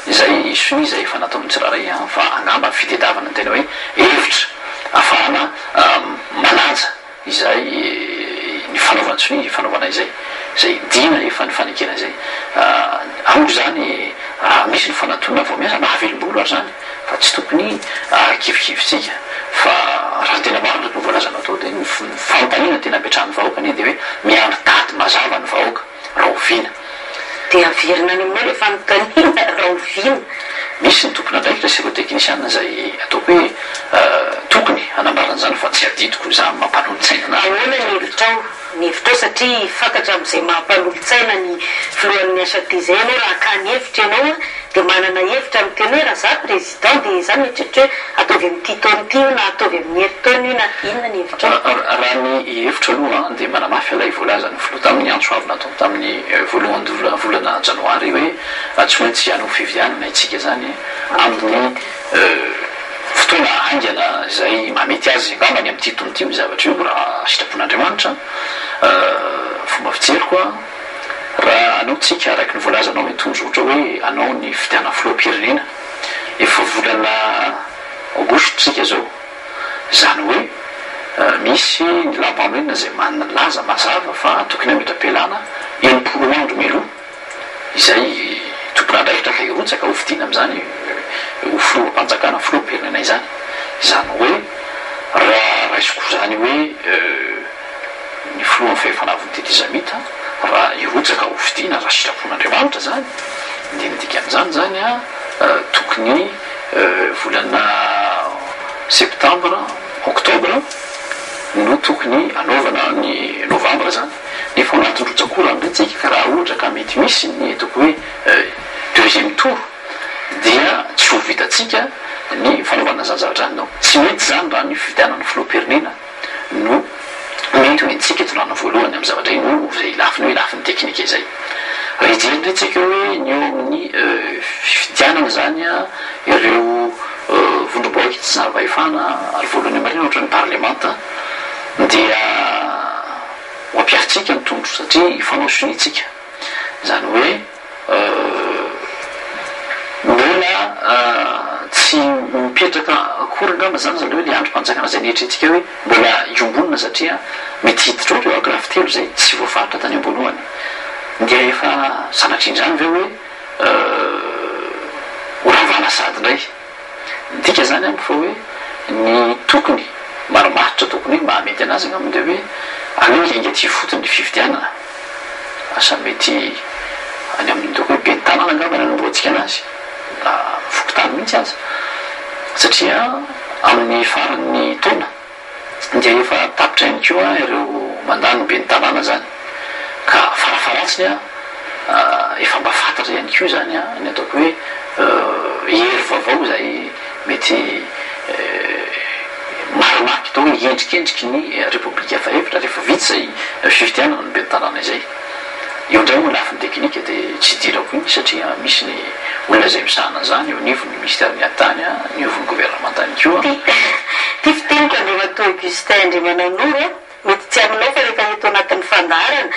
izay soni zay efa natao mitsiraray fa angamba ny fitediavana ny tena hoe hevitra ahafahana manaja izay ny fanaovana soni fanaovana izay zay dina efa ny fanekena zay ao zany raha misy ny fanatona vao miasa mahavelombolo ary zany fa tsy tokony kivikivitsika fa raha tena maro ndraky novoalazana atao dia ny fampanina tena apetrahan'ny vahoaka ny dia hoe miandro daty mazava ny vahoaka raha oviana dia averina any aminao le fanontaniana raha oviana misy ny tompona andraikitra sireo teknisiana zay ataoko hoe tokony hanambaran'izany fa tsy adidiko za mampanolo-tsaina ahoana ny hevitrao ny hevitrao satria fantatra amin'izay mampanolo-tsaina ny filohan'ny asa ty zay anao raha ka ny hevitra ianao dia manana hevitra amin'ny tena hoe raha za président dia zany mieritreritra hoe ataovy amin'ity taona ity io na ataovy amin'ny herintaona io na inona ny hevitrao raha ny hevitra aloha dia manamafy alay voalazany filoha tamin'ny antso avy natao tamin'ny voalohany volana janoary hoe tsy maintsy hanao fividianana itsika zany amin'ny fotoana angana zay mamety azy ngambany amin'ity tonoty io zavatra io raha sitrapon'Andriamanitra fomba fijery koa raha anao tsika araiky ny voalazanao hoe tonjotra hoe anao ny fidiana filoham-pirenena efa volana août tsika zao zany hoe misy ny lambamonina zay manana laza mazava fa tokony ametra-pialana enimpolo andro meloa izay tompon'andraikitra ka irotsaka ho fidiana am'izany ho filoham-panjakana filoham-pirenena izany zany hoe raha raisiko zany hoe ny filohan'ny fahefanaviny tetizamita raha irotsaka ho fidiana raha sitrapon'Andriamanitra zany dia midika amin'izany zany tokony volana septembre octobre no tokony anaovana ny novembre zany nefa anatin'rotsakora amindray tsika ka raha ohatra ka mety misy ny ataoko hoe deuxième tour dia tsy ho vitatsika ny fanaovana zany zavatra anao tsy mety zany raha ny fidianany filoham-pirenena no mety hoentsika tonana voalohany amin'ny zavatra ino zay lafiny hoe lafin'ny teknika izay raha ijery indray tsika hoe ny eo amin'ny fifidianana zany ireo vondrom-boaky tsy zava-efana ary voalohany amarina ohatra ny parlemanta dia ho ampiaritsika ny tondro satria fanao sonitsika zany hoe mbola tsy mipetraka akory ngamba zany zany hoe le androm-panjakana zay nehetretsika hoe mbola iombonina satria mety hiditra ohatra eo agrafy telo zay tsy voafaritra tany ambolohany dia efa sanatr'indrany ve hoe horavana sady indray midika zany amiko fa hoe ny tokony maromaritra tokony hoe mahamety anazy ngaminy dia hoe aloha ingaty fotony ny fifidianana asa mety any amin'ny toko hoe be ny tanàna angambany anomboantsika anazy da fokotany mihitsy azy satria amin'ny faran'ny taona dia efa tapitra ihany koa ireo mandany be ny tanàna zany ka farafaratsiny efa mba fantatra ihany koa zany ny ataoko hoe hery vaovao zay mety marimarky to hoe endrikendriky ny république efa efitra rehefa vitsy zay fividianana ny be tanàna izay eo ndray moa lafiny teknika dia tsy dirako iny satria misy ny olona zay misahana zany eo anivony ministère ny antany niovony gouvernement tany koa ty fiteniko andriamato Augustin Andriamananoro mety tsy aminao fa rehefa eto anatin'ny fandarana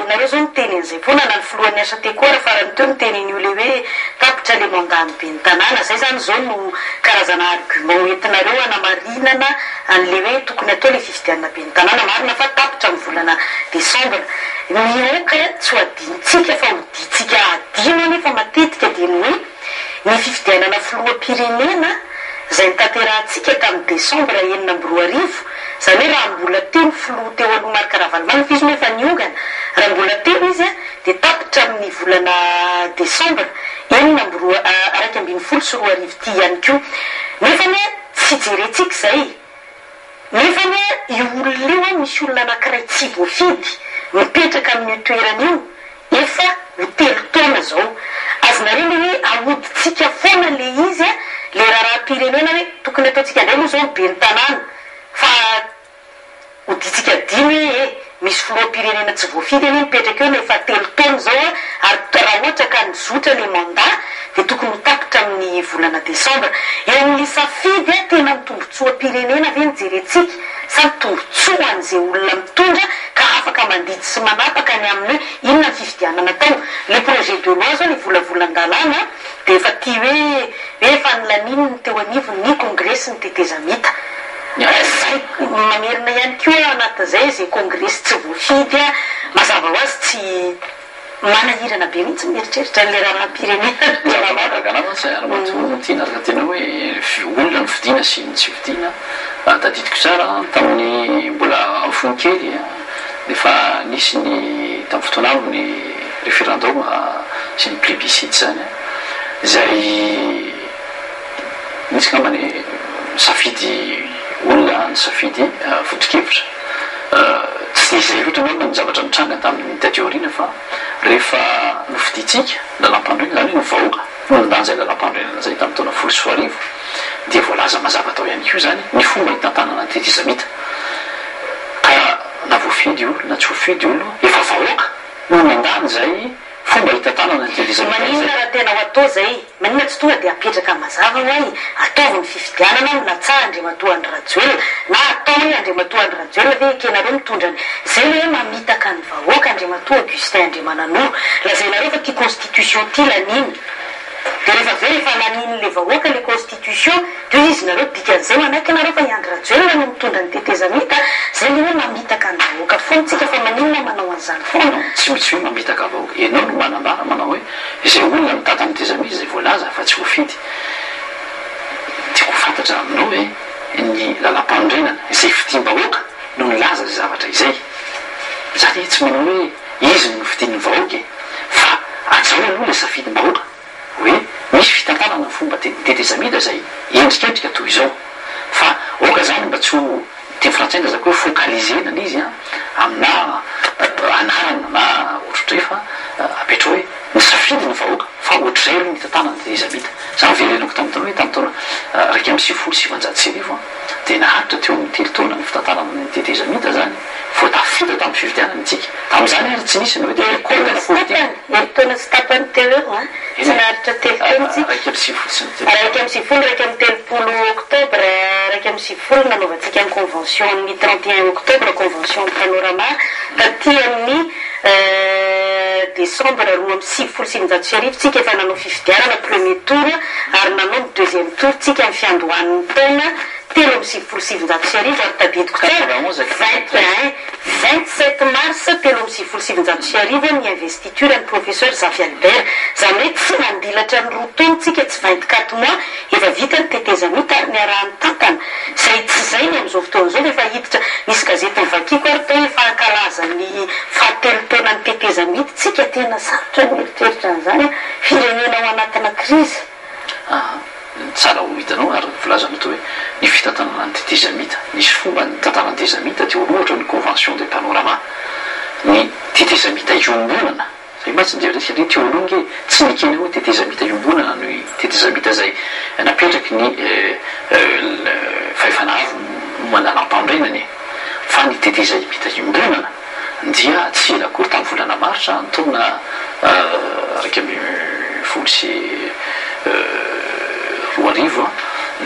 nareo zao miteny an'izay foana na ny filohan'ny asa teko ara farany teo mitenyn'io le hoe tapitra le mandany be ny tanàna zay zany zao no karazana argument entinareo anamarinana an'le hoe tokony atao le fifidianana be ny tanàna marina fa tapitra amin'ny volana desambra mioka tsy ho adinitsika fa hoditsika adino nefa matetika dia ny hoe ny fifidianana filoham-pirenena zay nitanterahantsika tamin'ny desambra 2021 zany hoe raha mbola teo ny filoha teo aloha marikaravalomana fizy moa efa niogana raha mbola teo izy dia tapitra amin'ny volana desambra 2021 sy 2022 ty ihany koa nefa ne tsy jerentsika zay nefa ne io olona io misy olona anankiray tsy voafidy mipetraka amin'ny toerana io efa ho 3 taona zao azonareo le hoe aoditsika foana le izy le raharam-pirenena hoe tokony ataontsika indray moa zao be ny tanàna fa hoditsika dimy hoe misy filoham-pirenena tsy voafidy eny mipetraka eo nefa 3 taona zao ary raha ohatra ka nizotra le mandat dia tokony ho tapitra amin'ny volana desambra eo amin'ny safidy tena mitombotsoam-pirenena ve nijerentsika sa mitombotsoa an'izay olona mitondra ka afaka mandidy sy manapaka ny amin'ny inona ny fifidianana tao le projet de loi zao le volavolan-dalàna dia efa ty hoe efa nilanininy teo anivony ny congrès ny tetezamita zay mamerina ihany koa anatin'izay zay congrès tsy voafidy mazava ho azy tsy manahirana be mihitsy mieritreritra n'le raharam-pirenena tianaraka tena hoe olona ny fidiana sy ny tsy fidiana tadidiko tsara tamin'ny mbola fonikely defa nisy ny tamin'ny fotoana avo ny référendum sy ny plébiscite zany zay nisy kambany safidy olona ny safidy fotrikevitra tsy izay loatra moa ny zavatra mitranga tamin'ny tadiorina fa rehefa nofiditsika lalampandrena zany ny vahoaka nondanzay lalampandrenana zay tamin'ny taona 10 dia voalaza mazava tao ihany koa zany ny fomba hitantanana ny tetezamita ka na voafidy olo na tsy voafidy olo efa vahoaka no nandany zay fomba hitantanana ny tetezamita manina raha tena ho atao zay manina tsy tonga dia apetraka mazava hoe ataovy ny fifidianana natsa andriamato Andry Rajoelina na atao hoe andriamato Andry Rajoelina ve ekenareo mitondrany zay le hoe mamitaka ny vahoaka andriamato Augustin Andriamananoro lazainareo fa ty constitution ty laniny dia rehefa ve rehefa laniny le vahoaka le constitution de izy nareo dikan'izay manaiky anareo fa i Andry Rajoelina no mitondra ny tetezamita zay le hoe mamitaka ny vahoaka foantsika fa maninona manao an'izany foana tsy hoe mamitaka vahoaka ianao no manambara manao hoe izay olona mitata ny tetezamita zay voalaza fa tsy voafidy tiako fantatra aminao hoe ny lalam-pandrenana izay fidim-bahoaka no nilaza zay zavatra izay zany tsy manao hoe izy no fidin'ny vahoaka fa atsao aloha le safidim-bahoaka hoe misy fitantanana fomba tetezamita zay endrikendrika toy izao fa oka zany mba tsy ho teny frantsay ndrazako hoe focalisenana izy amina anarana na ohatrotray fa apetra hoe nisafidy ny vahoaka fa ohatrzay aloha nitantanana tetezamita zany velenako tamin'ny taona hoe tamin'ny taona 1970 dia naharitra teo amin'ny 3 taona ny fitantanana ny tetezamita zany vo tafita tamin'ny fifidianana itsika tamin'izany ary tsy nisy no taona sy tapany teo eo tsy naharitra telo taona raiky am'y sivifolo raiky am'y telopolo octobre raiky am'y sivifolo nanaovantsika ny convention ny 31 octobre convention panorama taty amin'ny décembre 2025 tsika efa nanao fifidianana premier tour ary nanao ny deuxième tour tsika amin'ny fiandohan'ny taona 3 ary tadidiko 27 mars 3 ny investiture ny professeur Zafy Albert zany hoe tsy mandilatra ny roa taona tsika tsy 24 mois efa vita ny tetezamita ny arahan'ny tantana zay tsy zay ny am'izao fotoana zao efa hiditra misy gazety mivakiko ary tao efa ankalaza ny fahatelo taona ny tetezamita tsika tena sarotra ny eritreritra an'izany firenena ao anatina krizy tsara ho hitanao ary volazana to hoe ny fitantanana ny tetezamita nisy fomba ny tantanana ny tetezamita teo aloatra ny convention de panorama ny tetezamita iombonana zay mba tsy ndevatra satria teo alohange tsy nikena hoe tetezamita iombonana ny tetezamita zay napetraky ny fahefanavo mandalam-pandrenany fa ny teteza imita imbonana dia tsy ela akory tamin'ny volana maritra taona raika amby folo sy roa arivo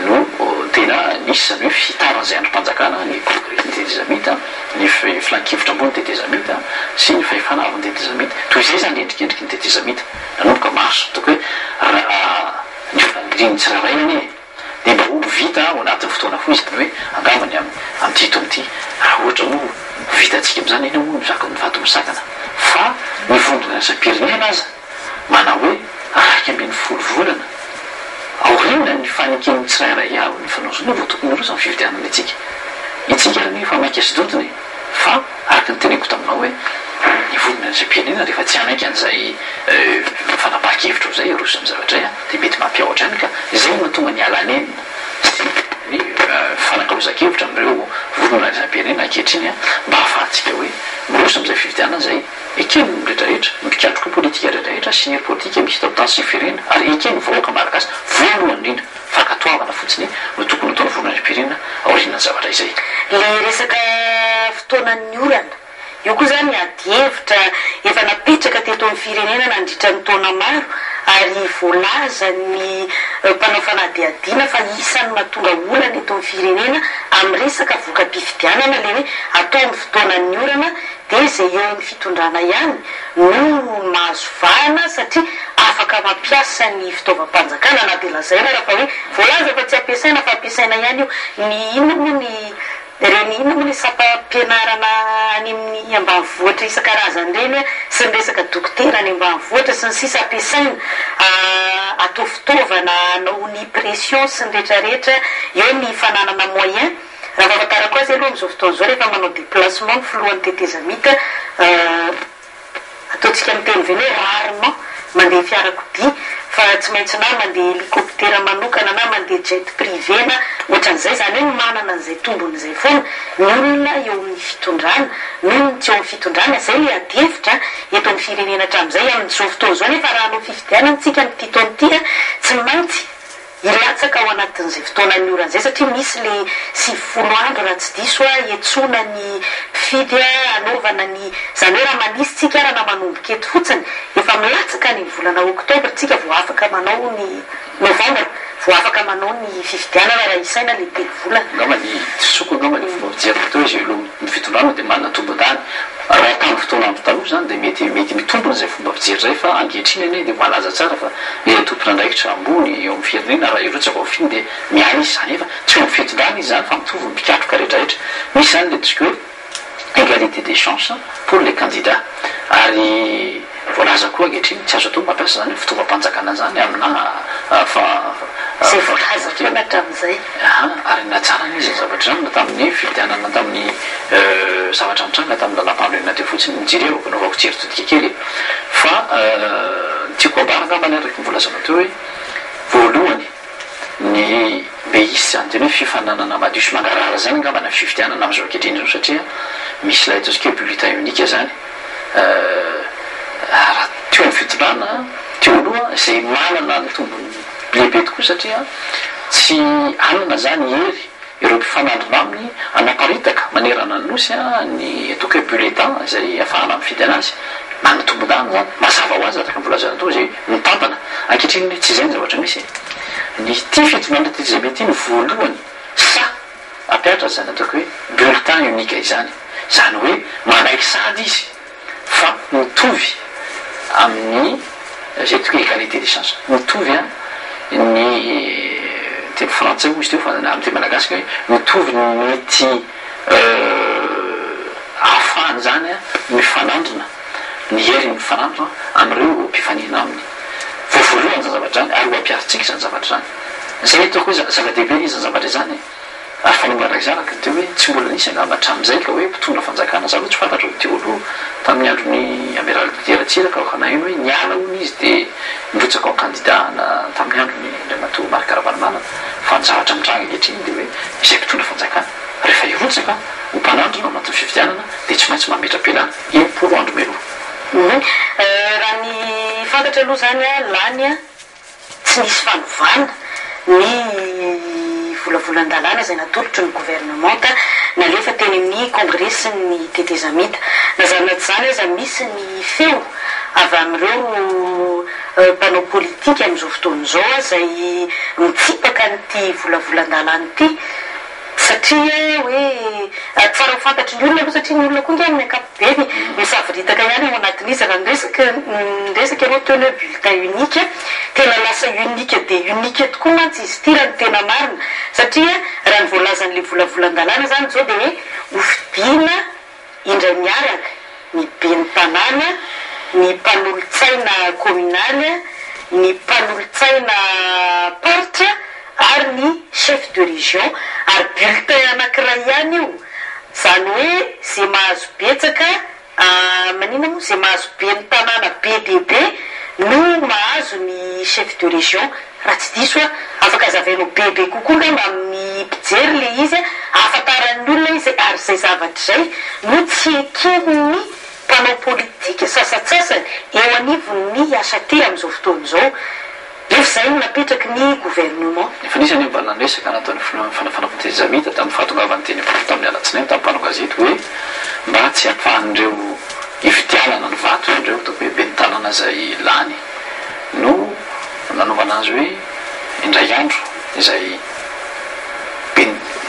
no tena nisy zany hoe fitaran'izay androm-panjakana ny congrès ny tetezamita ny filan-kevitra ambony tetezamita sy ny fahifanavany tetezamita toy izay zany endrikendriky ny tetezamita nanomboka marsa ataoko hoe raha ny faniriny tsirarainy dia mba olo vita ao anatin'ny fotoana fo izy hoe angambany am'ty tonoty raha ohatra ho vitatsika am'izany eny ho mizaka ny vato misakana fa ny vondrona isam-pirenena aza mana hoe raiky ambin'ny folo volana aorina ny fanekeny tsirairay ao ny fanaozana vao tokony rosa ny fividianana itsika ny famaika asidotiny fa araka ny teneko taminao hoe ny vondrona isam-pirenena rehefa tsy anaiky an'izay fanapahakevitra zay rosa amin'ny zavatra a dia mety mampiaotra any ka zay mahatonga ny alanenina sy ny fanakaozakevitra amin'ireo vondrona isam-pirenena ankehitriny a mba hahafahantsika hoe mirosa amin'izay fividianana zay ekeny rehetrarehetra mikatroka politika rehetrarehetra sy ny politika misy tao tany sy firenena ary ekeny vahoaka malagasy voalohany indrindra fakatoavana fotsiny no tokony ataona vondrona isam-pirenena aorianany zavatra izay le resaka fotoanan'ny orana io koa zany adievitra efa napetraka teto amin'ny firenena nandritra ny taona maro ary voalaza ny mpanao fanadiadiana fa isan'ny mahatonga olana eto amin'ny firenena amin'ny resaka voka-pifidianana le hoe atao amin'ny fotoanan'ny orana dia zay eo amin'ny fitondrana ihany no mahazo vahana satria afaka mampiasa ny fitaovam-panjakana na dia lazaina raha fa hoe voalaza fa tsy ampiasaina fa ampiasaina ihany io ny inona moa ny reny inona moa ny sapa-pianarana any amin'ny ambanivohitra isan-karazany reny sy ny resaka dokotera any ambanivohitra sy ny sisa ampiasaina atao fitaovana anao ny pression sy ny rehetrarehetra eo ny fananana moyen raha fahafantarako azy aloha amin'izao fotoana zao rehefa manao déplacement ny filohan'ny tetezamita ataontsika miteny veny hoe rarement mandeha fiarakodia fa tsy maintsy na mandeha hélicoptera manokana na mandeha jet privé na ohatran'izay zany hoe manana an'izay tombon'izay foana ny olona eo amin'ny fitondrana noho ny tsy eo amin'ny fitondrana zay le adievitra eto amin'ny firenena hatramin'izay amin'izao fotoana zao nefa raha anao fifidianantsika ny titontya tsy maintsy ilatsaka ao anatin'izay fotoanan'ny oran'izay satria misy le 90 andro raha tsy diso a etsona ny mpifidy anaovana ny zany hoe raha manisy tsika raha na manomboka eto fotsiny efa milatsaka ny volana oktobra tsika vao afaka manao ny novembre vao afaka manao ny fifidianana raha isaina le telo volana angambany tsisoko angambany fomba fijery fotoa izy elo ny fitondrana dia manana tombon-dany raha tamin'ny fotoana andro taloha zany dia mety mitombona zay fomba fijery zay fa ankehitriny anie dia malaza tsara fa le tompona andraikitra ambony eo amin'ny firenena raha erotsy avao finy dia miala izy zany efa tsy eo amin'ny fitondrana izy zany fa mitovy mikatroka rehetrarehetra misy zany le tsika hoe égalité des chances pour les candidats ary voalaza koa ankehitriny tsy azo atao mampiasa zany fitaovam-panjakana zany amina zay voalaza foana hatramin'izay ary natsara n'izy zavatra zany na tamin'ny fividianana tamin'ny zavatra mitranga tamin'ny lalam-pandrenena teo fotsiny mijerevako naovako jery todika kely fa tiako ambara angambany araky nyvolazana teo hoe voalohany ny be isy zany tena hoe fifananana madiso mangarara zany angambana fividianana am'izao ankehitriny zao satria misy la ataontsika hoe bulletin unique zany raha teo amin'ny fitondrana teo aloha zay manana ny tombony lehibe tokoa satria tsy anana zany hery ireo mpifanandrina aminy anaparitaka manerana ny nosy ny ataoko hoe bulletin zay afahana mifidy anazy manatombondany zany mazava ho azy ataka nyvolazana tao zay mitantana ankehitriny tsy zay ny zavatra misy ny ty fitondrana tetezamety iny voalohany sa ampiatra zany ataoko hoe bulletin unique izany zany hoe manaiky sady izy fa mitovy amin'ny zay toka égalité des chances mitovy ny teny frantsay moa izy teo fa amin'ny teny malagasy hoe mitovy ny mety ahafahany zany mifanandrina ny hery mifanandrina amin'ireo mpifanina aminy voalohany zany zavatra zany ary ho ampiaritsika zany zavatra zany zay ataoko hoe zava-dehibe izy zany zavatra zany ary fanaovana zaraka teo hoe tsy mbola nisy angamba hatramin'izay ka hoe mpitondra fanjakana za hoe tsy fantatra teo aloha tamin'ny andron'ny amiral deratsiraka na iny hoe niala hony izy dia mirotsaka ao candidat na tamin'ny androny Andriamato Marikaravanimana fa ny zavatra mitranga ankehitriny dia hoe izay mpitondra fanjakana rehefa irotsaka ho mpanandrona ao anatin'ny fividianana dia tsy maintsy mametra-pialana impolo andro meloa raha ny fantatra aloha zany lany tsy nisy fanovana ny volavolan-dalàna izay natolotry ny gouvernement nalefa teny amin'ny congrès ny tetezamita nazarana tsy zany aza misy ny feo avy amin'ireo mpanao politika amin'izao fotoan'izao izay mitsipaka n'ity volavolan-dalàna ity satria hoe tsara ho fantatry ny olona aloha satria ny olona koa nge amin'ny ankapobeny misaviritaka ihany ao anatin'izy raha nresaka ianao tena bulletin unique tena lasa unique dia unique tokoa mantsy izy ity raha ny tena marina satria raha ny voalazan'le volavolan-dalàna zany zao dia hoe hofidiana indray miaraka ny ben'ny tanàna ny mpanolotsaina communale ny mpanolotsaina paritra ary ny chef de région ary bulletin anankiray ihany io zany hoe zay mahazo betsaka manina moa zay mahazo be ny tanàna BDB no mahazo ny chef de région raha tsy diso a afaka azavainao bebe kokoa nga mba mipijery le izy ahafantaran'ny olona izy ary zay zavatra zay no tsy eken'ny mpanao politika sasatsasany eo anivon'ny ACT amin'izao fotoan'izao efa zay napetraky ny gouvernement efa nisany mba nanesaka nataony fanafanatezamita tamin'ny fahatongavany teny tamin'ny alatsinainy tamin'ny mpanao gazety hoe mba tsy ampahan'ireo ifidianana ny vato ireo toko hoe ben'ny tanàna zay lany no nanaovana azy hoe indray andro izay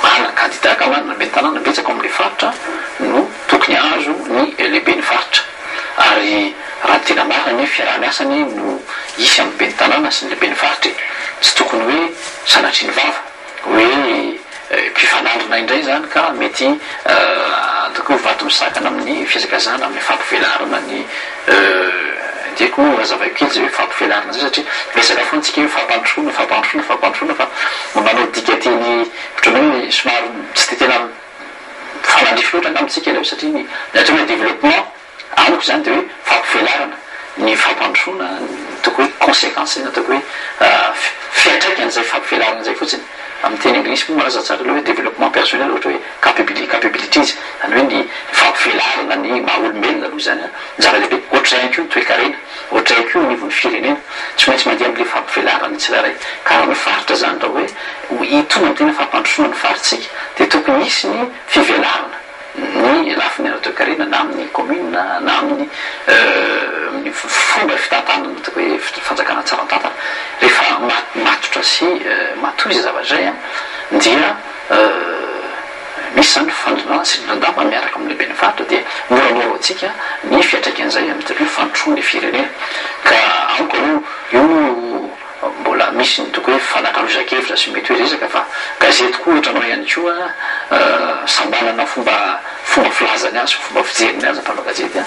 mana candidat ka manana ben'ny tanàna betsaka amin'le faritra no tokony azo ny lehibe ny faritra ary raha tena marina ny fiarah-miasany no isy amin'ny ben'ny tanàna sy ny lehibe ny faritra tsy tokony hoe sanatry ny vava hoe mpifanandrina indray zany ka mety toko vato misakana amin'ny fiazakazana amin'ny fampivelarana ny diako azavaiko kely zay hoe fampivelarana zay satria resaka foantsika hoe fampandrosoana fa manao dika teny ohatrany hoe somary tsy de tena fanandrify loatra angamitsika ilay satria ny ohatra hoe développement amiko zany de hoe fampivelarana ny fampandrosoana toko hoe conséquence na toko hoe fiatraikan'izay fampivelarana zay fotsiny amin'ny teny anglisy moa malaza tsara le hoe développement personnel ohatra hoe capabilities zany hoe ny fampivelarana ny maha-olombelona aloha zany zava-lehibe ohatra zay ko toe-karena ohatra zay ko nivon'ny firenena tsy maintsy mandeha am'le fampivelarana tsirairay ka ny faritra zany raha hoe itonga ny tena fampandrosoana ny faritsika dia tokony misy ny fivelarana ny lafiny ara-toe-karena na amin'ny commune na amin'ny fomba fitantanana toko hoe fanjakana tsarantantana rehefa matotra sy matoy izay zavatra zay dia misy zany fandrinana sy nandamba miaraka amin'ny lehibe ny faritra dia moramora atsika ny fiatraikan'izay amin'ny toko hoe fandrosoana firenena ka amiko aloha io mbola misy ny toko hoe fanakalozakevitra sy mety hoe resaka fa gazety koa ohatranao ihany koa sambanana fomba filazany azy fomba fijeriny azy mpanao gazety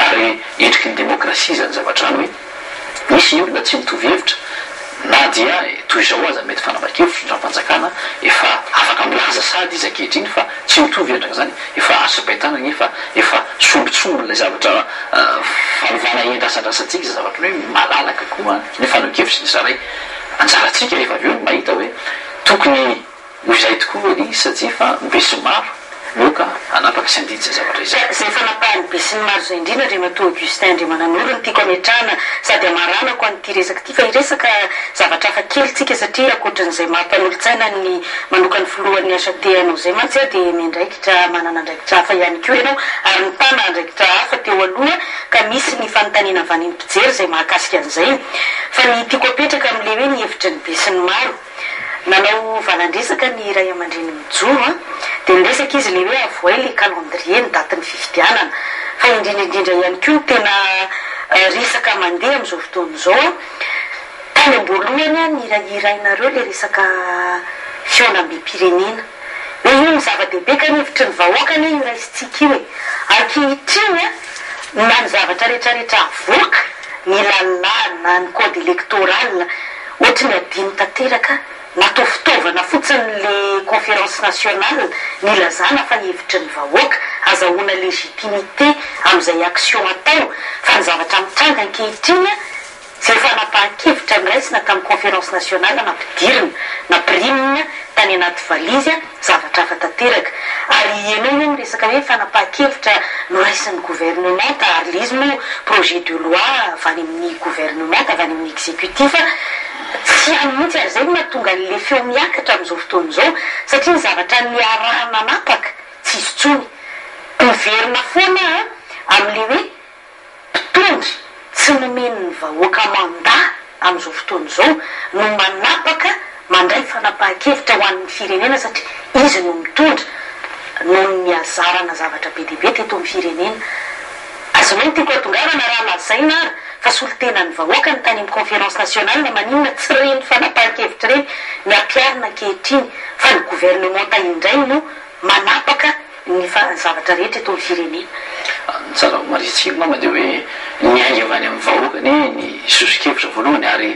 ary endriky ny démocratie zany zavatra zany hoe misy olona tsy mitovy hevitra na dia toy izao aza mety fanapa-kevitra ndrampanjakana efa afaka milaza sady izy ankehitriny fa tsy mitovy endraka zany efa asobaitana efa sombitsombo lay zavatra fanovana endrasandrasatsika zay zavatra hoe malalaka koa ny fanao-kevitra ny zaray anjaratsika rehefa avy eo ny mahita hoe tokony izay tokoa ny satria fa mbesy maro loka anapaka sy andidy zay zavatra zay fanapahany be sy ny maro zay indrindra ndre mato Augustin Andriamananoro ny tiako ametrahana sady amaranako an'ity resaka ty fa iresaka zavatra hafa kelytsika satria akoatran'izay mampanolo-tsaina ny manokany filohan'ny ACT anao zay mantsy a dia miandraikitra manana andraikitra hafa ihany koa ianao ary mitana andraikitra hafa teo aloha ka misy ny fanontaniana avy any mpijery zay mahakasika an'izay fa ny tiako apetraka amin'le hoe ny hevitra ny be sy ny maro nanao valandresaka ny ray aman-dreny mijoro dia niresaka izy le hoe avoay le calendrier ny datin'ny fifidianana fa indrindraindrindra ihany koa tena resaka mandeha amin'izao fotoan'izao tany am-boalohany nirahirainareo le resaka fiaonam-be-pirenena hoe io ny zava-dehibe ka nihevitry ny vahoakany io raisitsika io e ankehitriny na ny zavatra rehetrarehetra avoaka ny lalàna ny code électoral ohatra ny adiny tanteraka natao fitaovana fotsiny le conférence nationale nilazana fa nihevitry ny vahoaka azahoana légitimité amin'izay action atao fa ny zavatra mitranga ankehitriny zay fanapahan-kevitra miraisina tamin'ny conférence nationale nampidirina napirimina tany anaty valizy zavatra hafa tanteraka ary ianao io miresaka hoe fanapahan-kevitra noraisin'ny gouvernement ary lizy moa projet de loi avy any amin'ny gouvernement avy any amin'ny exécutif tsy any mihitsy ary zay mahatonga le feo miakatra amin'izao fotoana zao satria ny zavatra miarahana anapaka tsy izy tsony miverina foana amin'le hoe mpitondry tsy nomeny ny vahoaka manda amin'izao fotoana zao no manapaka mandray fanapahan-kevitra ho an'ny firenena satria izy no mitondra no miazarana zavatra be deabe teto amin'ny firenena azonao ny tiako atongavana raha lazaina ary fa solitenany vahoaka ny tany amin'ny conférence nationale na maninona tsy reny fanapahan-kevitra reny ny ampiarina ankehitriny fa ny gouvernement taindray no manapaka ny zavatra rehetra eto amin'ny firenena tsara maritsiko mama dia hoe niainga avy any amin'ny vahoakany ny sosikevitra voalohany ary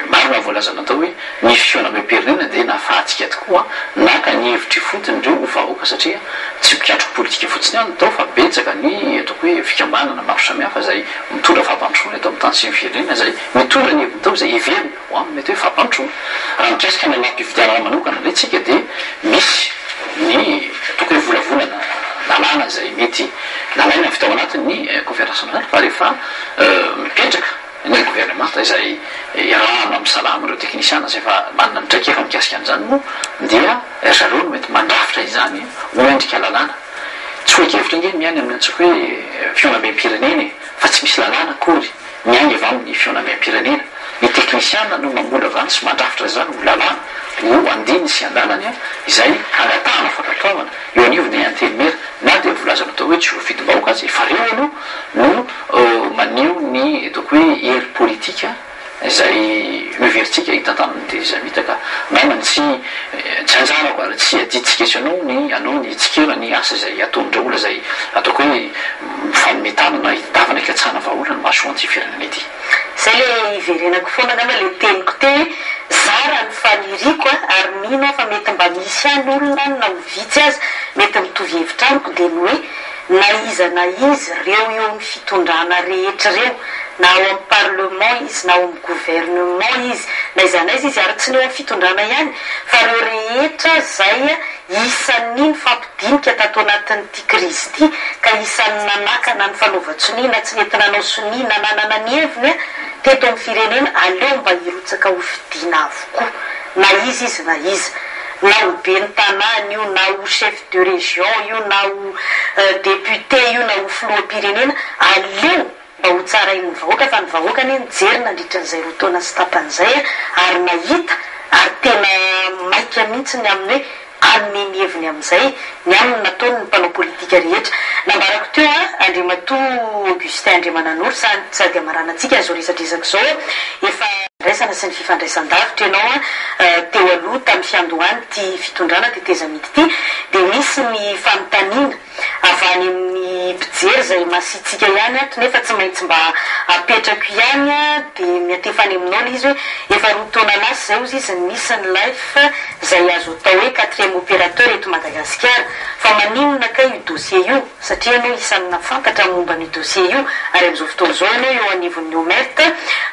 marona voalazana atao hoe ny fiona am-pirenena dia nafahatsika tokoa naka ny hevitry fotony ireo vahoaka satria tsy mpikatro politika fotsiny any tao fa betsaka ny ataoko hoe fikambanana maro samihafa zay mitondra fampandrosoana eto amin'ny tany sy ny firenena zay mitondra ny heviny tao zay iverina ho amin'ny mety hoe fampandrosoana raha mitresika ny lampividianana manokana le tsika dia misy ny ataoko hoe volavolana lalàna zay mety lalaina vitao anatiny conférence nationale fa rehefa mipetraka ny gouvernement izay irahana amin'ny salama ireo teknisiana zay fa manana mitraika efa mikasika an'izany no dia zareo no mety mandrafitra izany ho endrika lalàna tsy hoe kevitra nge miainy amin'ny antsika hoe fionam-pirenena fa tsy misy lalàna akory miainy avy amin'ny fionam-pirenena ny teknisiana no mamola avany sy mandrafitra zany ho lalàna no andiny sy andalany izay angatahana fankatrovana eo anivony antelimera na dia volazana atao hoe tsy voafidim-bahoaka azy fa reo no maneho ny ataoko hoe hery politika zay miveritsika hitantanany dia izy mita ka maimany tsy anjarako ary tsy aditsika sy anao ny itsikera ny asa zay ataondra ola zay ataoko hoe mifanometana na hitavana ikatsana vahola no mahasoanty firenena ity zay le iverenako foana ngamba le teniko te zara ny faniriko ary mino fa mety mba misy any olona na ovitsy azy mety mitovy hevitra amiko dia ny hoe na iza na izy reo eo amin'ny fitondrana rehetra reo na ao amin'ny parlement izy na ao amin'ny gouvernement izy na izana izy ary tsy ny eo amin'ny fitondrana ihany fa reo rehetra zay isan'iny fampidinika tato anatin'ity krizy ity ka isan'ny nanakana ny fanaovan-tsoniana tsy nety nanao soniana nanana ny heviny teto amin'ny firenena aleo mba hirotsaka ho fidiana avokoa na izy na izy na ho be ny tanàny io na ho chef de région io na ho député io na ho filoham-pirenena aleo mba ho tsara iny vahoaka fa ny vahoaka ny nijery nandritran'izay roa taona sy tapan'izay ary nahita ary tena maika mihitsy ny amin'ny hoe anome ny heviny amin'izay ny aminy nataony ny mpanao politika rehetra nambarako teo Andriamatoa Augustin Andriamananoro sady amaranantsika azo resadresaka zao efa raisana sy ny fifandraisan-davitra ianao teo aloha tamin'ny fiandohany ty fitondrana teteza mity ity dia misy ny fanontaniana avy any amin'ny mpijery zay masitsika ihany ato nefa tsy maintsy mba apetrako ihany dia miatefany aminao izy hoe efa roa taona lasy zay ozy izy misy ny life zay azo atao hoe 4e opérateur eto Madagasikara fa maninona ka io dossier io satria anao isan'ny nafantatra momba ny dossier io ary amin'izao fotoana zao ianao eo anivon'ny omerte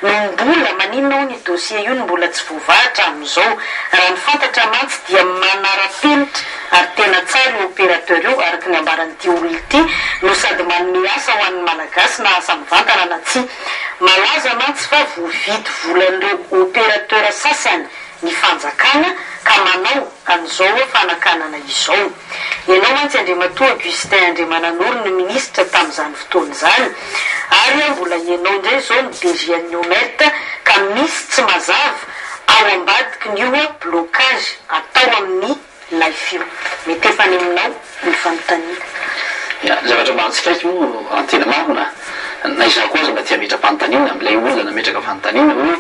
no mbola maninona ny dossier io no mbola tsy voavahatra amin'izao raha ny fantatra mantsy dia manara-penitra ary tena tsara io opérateur io araky ny ambaran'ity olona ity no sady manome asa ho an'ny malagasy na asa mivantana na tsy malaza mantsy fa voavidy volan'ireo opérateur sasany ny fanjakana ka manao an'izao fanakanana izao ianao mantsy Andriamatoa Augustin Andriamananoro ny ministra tamin'izany fotoana izany ary mbola ianao indray zao ny DG an'ny omerte ka misy tsy mazava ao ambadiky ny io blocage atao amin'ny life io mety efa any aminao ny fanontaniana zavatra mahatsikaiky moa antena marona na iza koa za mba tia metra-panontaniana amin'ilay olona nametraka fanontaniana hoe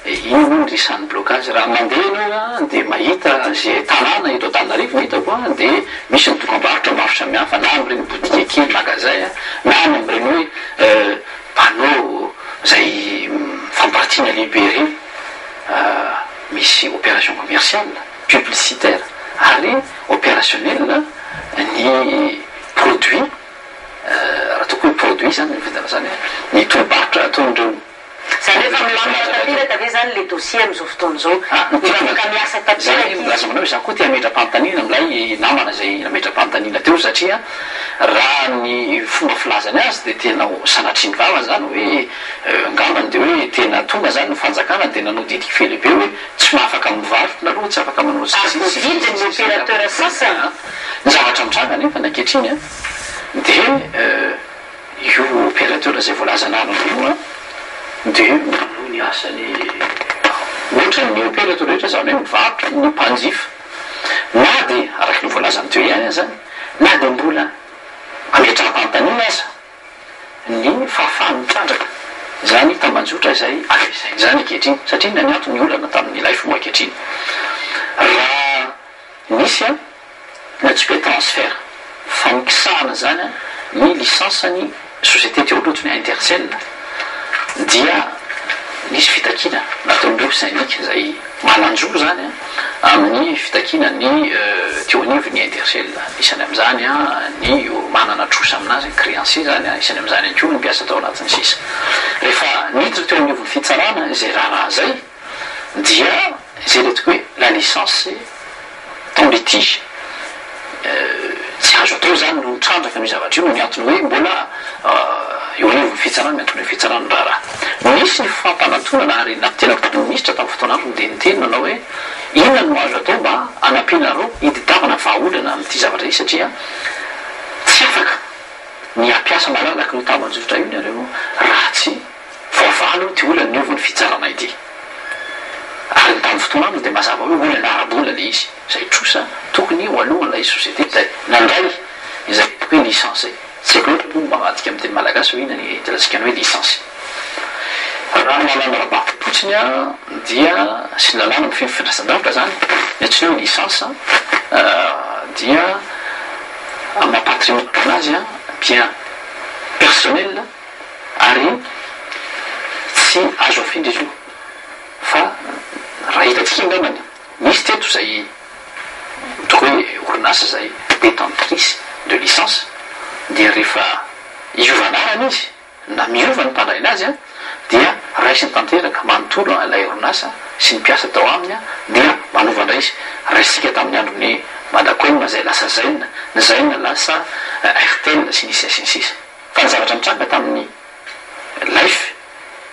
ino no risan'ny blocage raha mandeha anao dia mahita zay tanàna eto Antananarivo mahita koa dia misy ny dokam-barotra maro samihafa na amin'ireny botika kely magazay na amin'ireny hoe panneau zay famparitiana lehibe reny misy opération commerciale publicitaire ary opérationnel ny produit raha toko hoe produit zany vidana zany ny tolo-barotra ataondreo zany efa milamina tapiraka ve zany le dossier amin'izao fotoana zao afaka miasa tapiraka manao zany koa tia metra-panontaniana amilay namana zay nametra-panontaniana teo satria raha ny fomba filazany azy dia tena sanatriny vava zany hoe ngambany dia hoe tena tonga zany ny fanjakana dia nanao didy felehibe hoe tsy mahafaka mivarotra aloha tsy afaka manao vidiny opérateur sasany ny zavatra mitranga nefa ny ankehitriny a dia io opérateur zay voalazanaranyio a dia manao ny asany ohatra ny opérateur rehetra zany hoe mivarotra ny mpanjifa na dia araky ny voalazany teo ihany zany na dia mbola ametra-pantanina aza ny fahafahany mitrandraka zany tamanjotra zay ampiasainy zany ankehitriny satria naniato ny olana tamin'ny laifo moa ankehitriny raha nisy a na tsy hoe transfert famikisahana zany a ny lisansany société teoloto ny intercell dia nisy fitakina nataondreo syndic zay mananjoro zany a amin'ny fitakina ny teonivo ny intercell isany am'izany a ny manana trosa aminazy créancier zany a isany am'izany anko ny mpiasa tao anatiny sisa rehefa niditra teo anivony fitsarana zay raha zay dia zay letiko hoe la licence tant litige tsy azo atao zany no mitrandraka ny zavatra io no miantony hoe mbola eo anivony fitsarana miantony fitsarana raharaha misy ny fampanantonana ary natenako tamin'ny minisitra tamin'ny fotoanandro dia niteny nanao hoe inona no azo atao mba anampinareo iditavana vahaolana amin'ity zavatra izy satria tsy afaka ny ampiasa malalaky no tamanjotra io nareo raha tsy voavalo ty olana ny ovony fitsarana ity ary tamin'ny fotoanandro dia mazava hoe olana arabola le izy zay trosa tokony ho alohan'ilay société zay nandray izay hoe licence tsy haiko loatra mo mamadika amin'ny teny malagasy ho ina ny tilatsika ny hoe licence raha lalàna rabapotsiny a dia sy lalàna my fifindrasan-davitra zany miatsiny hoe licence dia mampatrimoto anazy a bien personnel ary tsy azo afindra izy io fa raha hitantsika indramany misy teto zay toko hoe orinasa zay détentrice de licence dia rehefa iovanarany izy na miova ny mpandray anazy a dia raisiny tanteraka manontolo ilay orinasa sy ny mpiasa tao aminy a dia manovandray izy raisitsika tamin'ny androny madakoenina zay lasa zaina ny zaina lasa rtl sy nisy asinsisa fa ny zavatra mitranga tamin'ny life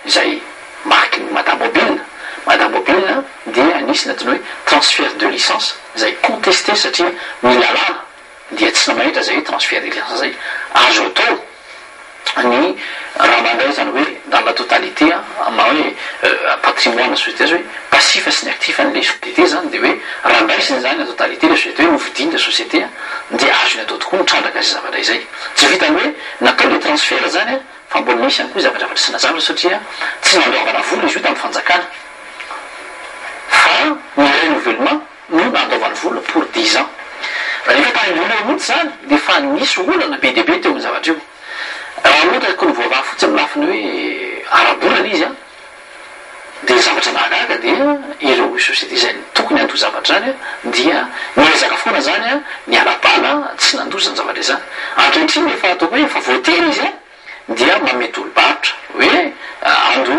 zay marky ny madamobile dia nisy natiny hoe transfert de licence zay contesté satria milalàna dia tsy namahitra zay hoe transfert de licence zay azo atao ny raha mandray zany hoe dans la totalité ma hoe patrimoine société azy hoe passifa sy ny actif an'le société zany de hoe raha ndraisiny zany la totalité le société hoe novidiny le société dia azo ny atao tokoa mitrandraka zy zavatra izay tsy vitany hoe natao le transfert zany a fa mbola misy any koa zavatra sy nazavatra satria tsy nandaovana vola izy io tamin'ny fanjakana fa ny renouvellement no nandaovany vola pour 10 ans rehefa tany olana moty zany de fa nisy olana be debe teo ny zavatra io raha ohatra ko ny voavaha fotsy amin'ny lafiny hoe arabolana izy a dia zavatra nahagaga dia ireo société zay tokony anto zavatra zany a dia miezaka foana zany a ny alapala tsy nandosany zavatra zany ankehitriny efa ataoko hoe efa voatery izy a dia mamety olo-barotra hoe ando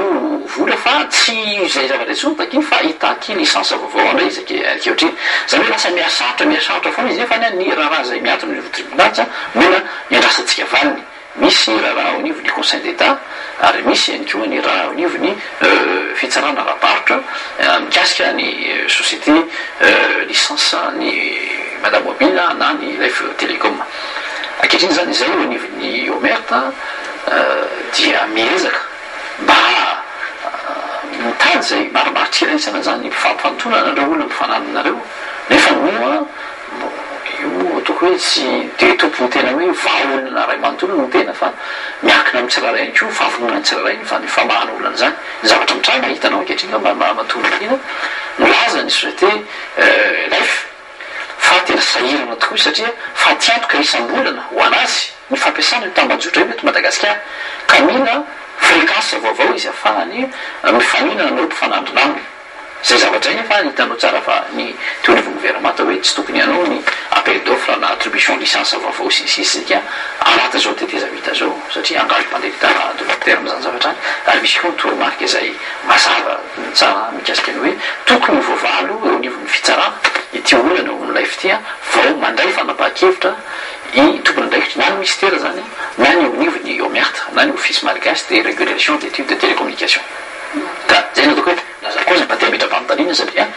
vola fa tsy zay zavatra tsy otakiny fa hitaky licence vaovao andray izy akeotriny zany hoe lasa miasarotra foana izy fa ny raha zay miatony niveau tribunal mbola miandrasantsika valiny misy raha ao nivony conseil d'état ary misy ihany koa ny raha ao nivony fitsarana rahabarotra mikasika ny société licence ny madame mobile na ny life télécom ankehitriny zany zay ao nivony omerta dia miezaka mba mitady zay maromarotsiraisana zany mifampifantonana reo olona mifananonareo nefa moa io ataoko hoe tsy de tompony tena hoe vaolana ray manontolo no tena fa miakina amin'ny tsiraray any ko fahavonona ny tsiraray fa ny famahana olana zany ny zavatra mitranga hitanao ankehitriny matolo ina milaza ny société life fa tena sahirana tokoa satria fa tiantoka isam-bolana ho anazy ny fampiasana ny tambajotra io eto madagasikara ka mila fréquence vaovao izy afahany mifaninana anao mpifanandrinaminy zay zavatra iny fa hitanao tsara fa ny teo niveau gouvernement hoe tsy tokony ianao ny appel d'offre na attribution licence vaovao sisisika anata zao tetezavita zao satria angalo mpandeha de long terme zany zavatra any ary misy koa nytoromarque zay mazava tsara mikasika ny hoe tokony voavalo eo nivony fitsarana ity olana ony life ty vao mandray fanapaha-kevitra i tompony andraikitra na ny mystère zany na ny onivony omerte na ny office malgache de régulation d'études de télécommunication ka iny satria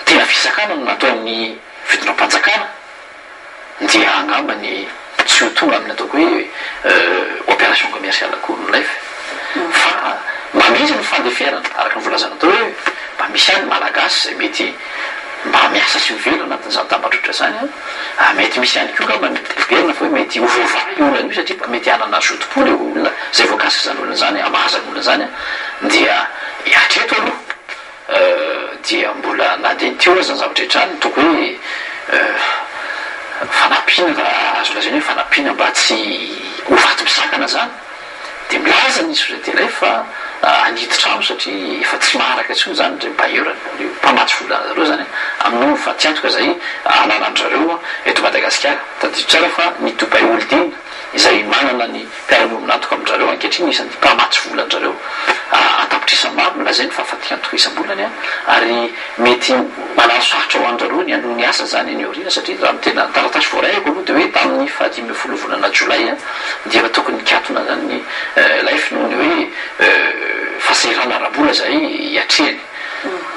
tena fisakana no nataon'ny fitondram-panjakana dia angambany tsy ho tonga amin'ny ataoko hoe opération commerciale koa no life fa mba misy ny fandeferana araka ny volazana tao hoe mba misy any malagasy zay mety mba miasa sy mivelo anatin'izany tambatrotra zany mety misy ihany koa ngamba berina fa hoe mety ovova olona io satria mba mety hanana zotopo le olona zay voakasika zany olona zany amahazany olona zany dia atreto aloha dia mbola na de teo zany zavatra etrany toko hoe fanampiana raha azo lazaina hoe fanampiana mba tsy ho vaty misakana zany de milaza nisy fozatela fa aniditrano satria efa tsy maharaka tsony zany re baheura mpamatsy volana zareo zany amin'io fa tsy antoka zay ananandrareo eto Madagasikara tadidro tsara fa nitobay olodina izay manana ny mpiara-monina antoka amindrareo ankehitriny isan'ny mpamatsy volandrareo atapitrisany maro milazay ny fahafaty antoka isam-bolany ary mety manano sarotra ho andrareo ny andro ny asa zany eny aorina satria raha tena taratasy voaraiko aloha de hoe tamin'ny 15 volana Jolay dia efa tokony nikatona zany ny life noho ny hoe fahasairana arabola zay iatrehany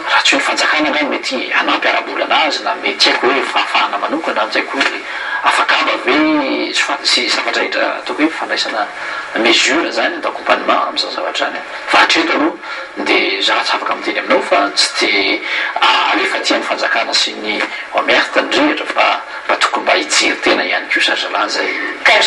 raha tsy hoe ny fanjakana ngany mety hanampy arabola anazy na mety haiko hoe fahafahana manokana njaiko hoe afakaba ve sy zavatra hitra ataoko hoe fandraisana mesure zany d'accompagnement am'izany zavatra zany fa hatreto aloha de za tsy afaka miteny aminao fa tsy de alefa tia ny fanjakana sy ny omerte ndrehatra fa tokony mba hijery tena ihany ko sazalany zay ka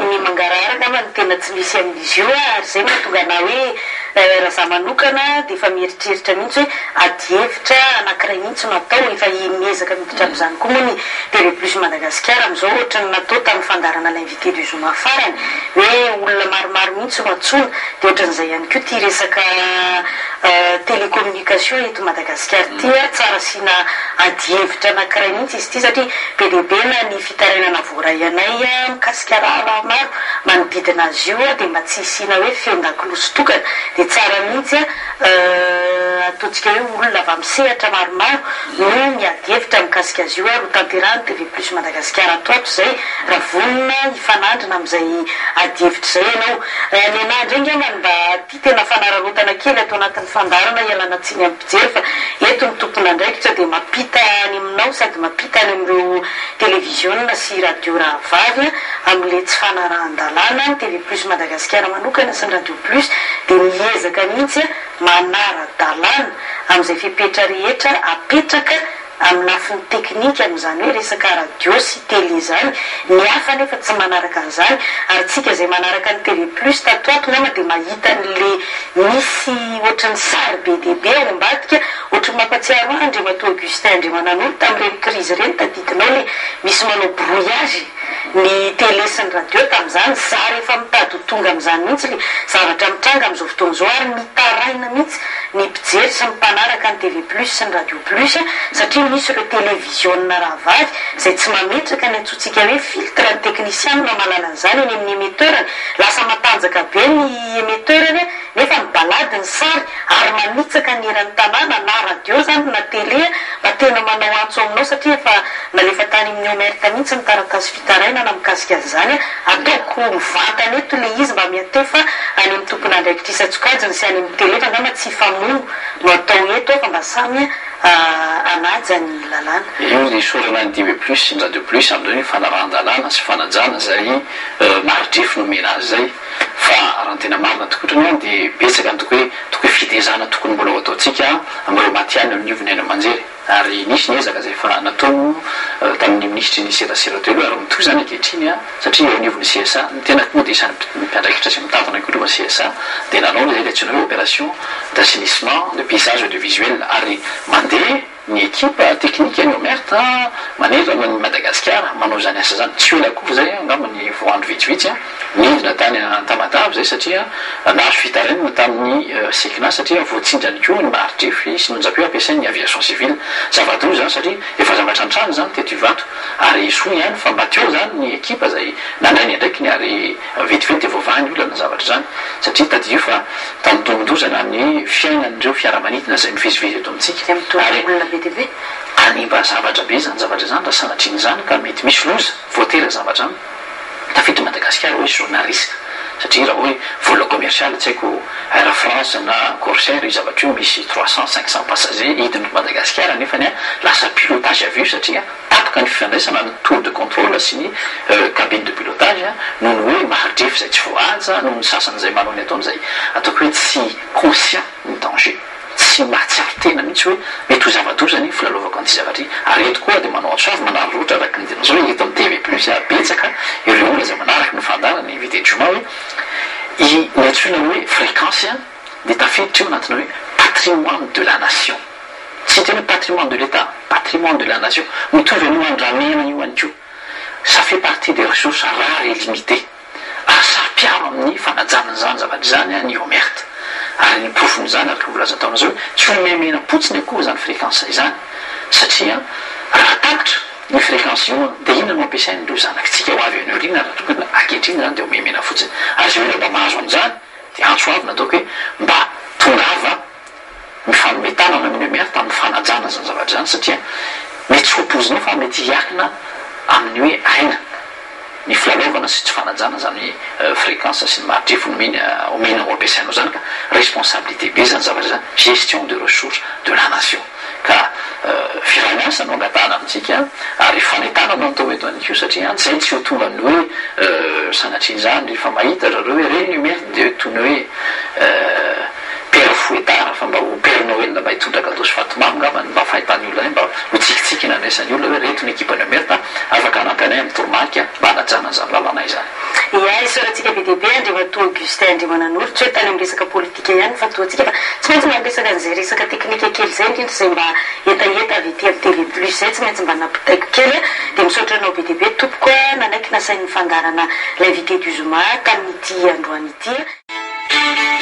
ny mangararaka ma ny tena tsy misy amin'izy io ary zay mahatonga na hoe raha za manokana de efa mieritreritra mihitsy hoe adievitra anankiray mihitsy natao efa miezaka miditra am'izany koa moa ny TvPlus Madagasikara am'izao ohatra ny natao tamin'ny fandarana l'invité du Zoma farany hoe olona maromaro mihitsy no atsona de ohatran'izay ihany koa ty resaka télécommunication eto Madagasikara ty tsara sina adievitra anankiray mihitsy izy ty satria be de be na ny fitarainana voaray anay mikasika raha maro manodidina azy io de mba tsy isina hoe feon-dakiloso tokana de tsara mihitsy ataontsika hoe olona avy misehatra maromaro no miadievitra mikasika azy io ary ho tanterahany TvPlus Madagasikara atoato zay raha vonina hifanandrina am'izay adievitra zay ianao ny anandry eny ngambany mba ty tena fanararotana kely atao anatin'ny fandarana ialana tsiny amin'ny mpijery fa eto ny tompona andraikitra de mampita any aminao sady mampita any amin'ireo télévision sy radio raha vavy am'le tsy fanarahan-dalàna TvPlus Madagasikara manokana sy ny Radio Plus de miezaka mihitsy manara-dalàna am'izay fipetra rehetra apetraka amin'ny lafiny teknika am'izany hoe resaka radio sy télé zany ny hafa nefa tsy manaraka an'izany ary tsika zay manaraka ny TvPlus tatoato nama de mahita n'le misy ohatran'ny sary be de be ao ambadika ohatry mampatsiaro Andriamananto Augustin Andriamananoro tamin'ireny crise reny tadidinao le misy manao brouillage ny télé sy ny radio tamin'izany za rehefa mitady ho tonga am'izany mihitsy le zavatra mitranga am'izao fotoana zao ary mitaraina mihitsy ny mpijery sy ny mpanaraka ny TvPlus sy ny Radio Plus satria misy ireo télévision raha vavy zay tsy mametraka ny antsotsika hoe filtre ny technicien no mamalana an'izany eny amin'ny émetteurany lasa matanjaka be ny émetteurany nefa mibalady ny sary ary manitsaka ny eran'ny tanàna na radio zany na télé mba tena manao antso aminao satria efa nalefa tany amin'ny omerte mihitsy ny taratasy fitaraina na mikasika azy zany ataoko mivantana eto le izy mba miatefa any amin'ny tompona andraikitra isatsokajiny sy any amin'ny télé fa ngamba tsy famono no atao eto fa mba samy anaja ny lalàna io ny sorana ny TvPlus sy ny Radio Plus amin'ireo fanarahan-dalàna sy fanajana zay maridrefo nomena azy zay fa raha tena marina tokotrany de betsaka ny toko hoe fitezana tokony mbola ho ataotsika am'ireo matiany amin'ny ivony any amanjery ary nisy ny ezaka zay fa natao tamin'ny ministry ny serasera teo ary mitoy zany ankehitriny satria eo anivony CSA ny tena koa de isan'ny mpiandraikitra sy mitantana koa rehefa CSA de nanao zay le antsoina hoe opération d'assainissement de paysage audiovisuel ary mandeha ny équipe technique any omerte manerana ny Madagasikara manao zany asa zany tsy oela koa zay angamba ny voandro vitsivitsy nidina tany Tamatave zay satria nahazo fitarainana tamin'ny sekina satria voatsindrany koa ny maridrefy sy nonjapeo ampiasainy aviation civile zava-doza zany satria efa zavatra antrano zany teto ivato ary soa ihany fa mba teo zany ny équipe zay nanainy andraikiny ary vetivety voavahany olana zavatra zany satria tadio fa tamitomondozana amin'ny fiainan'ireo fiaramanidina zay mivezivezy eto amintsika animba zavatra be zany zavatra zany raha sanatriny zany ka mety misy loza voatera zavatra zany tafiditra Madagasikara hoe journaliste satria raha hoe vola commercial tsy haiko air France na corsaire io zavatra io misy 300-500 passager hidiny Madagasikara nefany a lasa pilotage avy io satria tapoka ny fifandraisana ny tour de contrôle sy ny cabine de pilotage noho ny hoe mahadrefy zay tsy voahaja noho ny sasan'izay manao ny ataony zay ataoko hoe tsy conscient ny danger tsy mahatsiaro tena mihitsy hoe mety ho zava-dozany filalovako an'ity zavatra ity ary eto koa dia manao atsoavy manaro rotra araka ny dinazao hoe eto amin'ny TvPlus betsaka ireo olona zay manaraka ny fandarany invité de Zoma hoe ny antsoina hoe fréquence dia tafiditra io anatina hoe patrimoine de la nation tsy tena hoe patrimoine de l'État patrimoine de la nation mitovy an'io andramena io any ko ça fait partie des ressources rares et limitées ary saro-piaro amin'ny fanajanan'izany zavatra zany ny omerte ary ny profon'izany araka volaza taona zao tsy ho memena potsiny akoho zany fréquence izany satria raha tapitra ny fréquence io dia inona no ampiasainy ireo zanakitsika ho avy any orina raha tokony ankehitriny zany dia ho memena fotsiny ary zay hoe mba mahazo an'izany dia antso avy nataoko hoe mba tongava mifanometana amin'ny omerte amin'ny fanajana zany zavatra zany satria mety tsy opozina fa mety hiakina amin'ny hoe aina ny filalovana sy tsy fanajana zany fréquence sy ny mahadrefo omena ho ampiasainao zany ka responsabilité be zany zavatra zany gestion de ressources de la nation ka firamiasa no angatana amintsika ary fanetana no atao eto any ko satria zay tsy ho tonga ny hoe sanatriny zany rehefa mahita zareo hoe reny omerte de tony hoe père fouettard fa mba ho père Noël mba hitondra gâteau sy fatimamy ngambany mba fahitany olona mba ho tsikitsiky nandraisan'ny olona hoe reto ny ekipany omerte afaka anampianay amin'ny toromaky mba hanajana zany lalana izany ia isaorantsika be dehibe andriamatoa Augustin Andriamananoro tsy hoe tany amin'ny resaka politika ihany fa toantsika fa tsy maintsy mampiresaka an'izay resaka teknika kely zay indrindra zay mba etaeta avy ety amin'ny TvPlus zay tsy maintsy mba napitaiko kely dia misaotra anao be dehibe tompoko nanaiky nasain'ny fandarana l'invité du Zoma tamin'ity androany ity